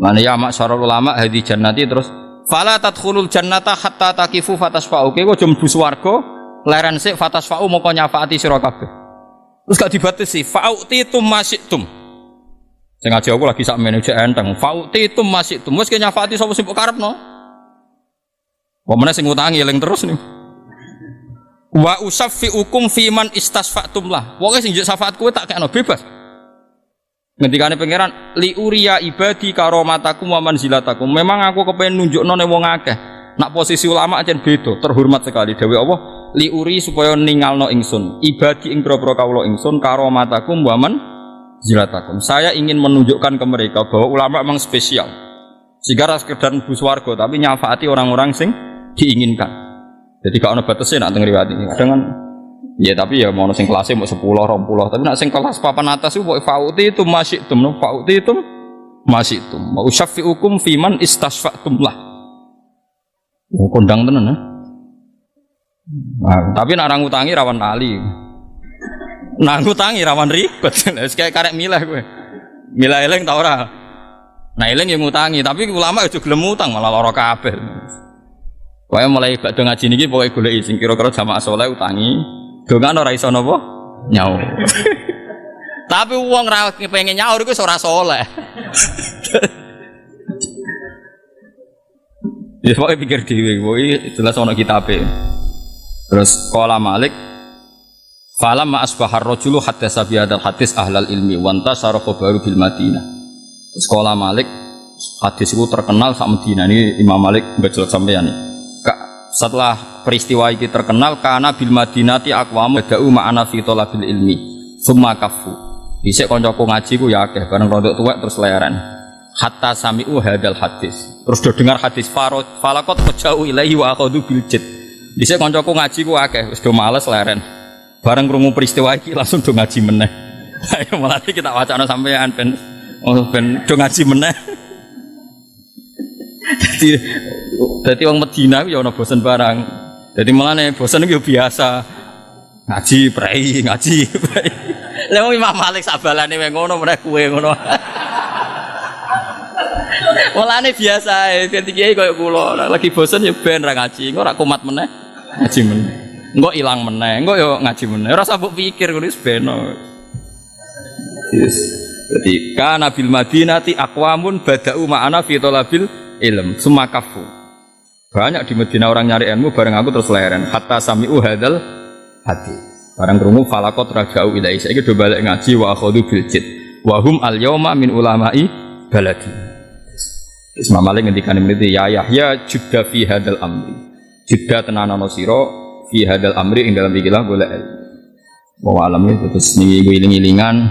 Mana ya masyarul ulama hadi jannati terus fala tadkhulul jannata hatta taqifu fatasfa'u. Kowe aja mlebu swarga leren sik fatasfa'u moko nyafaati sira kabeh. Terus gak dibatasi fa'utitum masytum. Sing ngaji aku lagi sak mene enteng fa'utitum masytum. Wis ke nyafaati sapa sing mbok karepno. Apa meneh sing ngutangi eling terus nih. Wa usaffiukum fiman istasfa'tum lah. Pokoke sing njuk syafaat kowe tak kekno bebas. Ngendikane pangeran li uriya ibadi karomatakum wa manzilatakum. Memang aku kepengin nunjukno ning wong akeh. Nak posisi ulama ancen beda, terhormat sekali. Dewe Allah li uri supaya ningalno ingsun ibadi ing boro-boro kawula ingsun karomatakum wa manzilatakum. Saya ingin menunjukkan ke mereka bahwa ulama memang spesial. Sehingga ra sekedar mlebu swarga tapi nyafaati orang-orang sing diinginkan. Jadi gak ono batese nak teng riwayat iki. Kadang kan Ya tapi ya mau sing kelasnya mau 10, 20, tapi nak sing kelas papan atas itu fauti itu masyitum, fauti itu masyitum. Mau syafi'ukum fiman istasfa'tum lah. Oh, kondang tenan ya. Nah, tapi nak orang ngutangi rawan ali. Nah ngutangi rawan ribet. Kayak karek milah gue. Milah eleng tau ora. Nah eleng yang ngutangi, tapi ulama itu gelem utang malah lara kabeh. Pokoke mulai badhe ngaji niki pokoke goleki sing kira-kira jamaah saleh utangi. Dongan ora iso napa? Nyaur. Tapi wong ra pengen nyaur iku ora saleh. Ya pokoke pikir dhewe, pokoke jelas ana kitabe. Terus qala Malik falamma asbahar rajulu hadatsa bi hadzal hadis ahlal ilmi wa antasara khabaru bil Madinah. Qala Malik hadis itu terkenal sak Madinah ini Imam Malik mbajul sampeyan iki. Setelah peristiwa ini terkenal karena bil Madinati aqwamu da'u ma'ana fi thalabil ilmi summa kaffu dhisik kancaku ngaji ku ya akeh bareng rodok tuwek terus leren hatta sami'u hadal hadis terus do dengar hadis falaqat faja'u ilaihi wa akhadhu bil jid dhisik kancaku ngaji ku akeh wis do males leren bareng krungu peristiwa iki langsung do ngaji meneh ayo malah kita wacana sampean ben do ngaji meneh jadi orang Medina ya ono bosen barang. Jadi mulane bosen itu biasa. Ngaji prei, ngaji prei. Lah wong Imam Malik sabalane wae ngono meneh kowe ngono. Mulane biasa dadi kiai koyo kula lagi bosen ya ben ra ngaji, engko ora kumat meneh. Ngaji meneh. Engko ilang meneh, engko ya ngaji meneh. Ora usah mbok pikir ngono wis ben. Yes. Jadi kana bil Madinati aqwamun bada'u ma'ana fi talabil ilm summa kafu. Banyak di Medina orang nyari ilmu bareng aku terus leren hatta sami'u hadzal hadis. Bareng krungu falaqat raja'u ilaihi. Saiki do balik ngaji wa akhadhu bil jid. Wa hum al yauma min ulama'i baladi. Imam Malik ngendikan mriki ya Yahya judda fi hadzal amri. Judda tenanana sira fi hadzal amri ing dalam ikilah golek ilmu. Wa alam itu terus niki iling-ilingan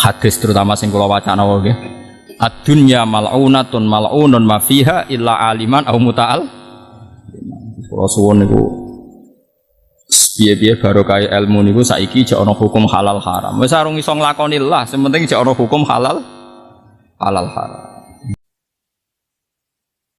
hadis terutama sing kula wacana wae. Ad-dunya mal'unatun mal'unun ma fiha illa aliman au muta'al. Kula suwun niku piye-piye barokah ilmu niku saiki jek ana hukum halal haram. Wis arung iso nglakoni lah, sing penting jek ana hukum halal haram.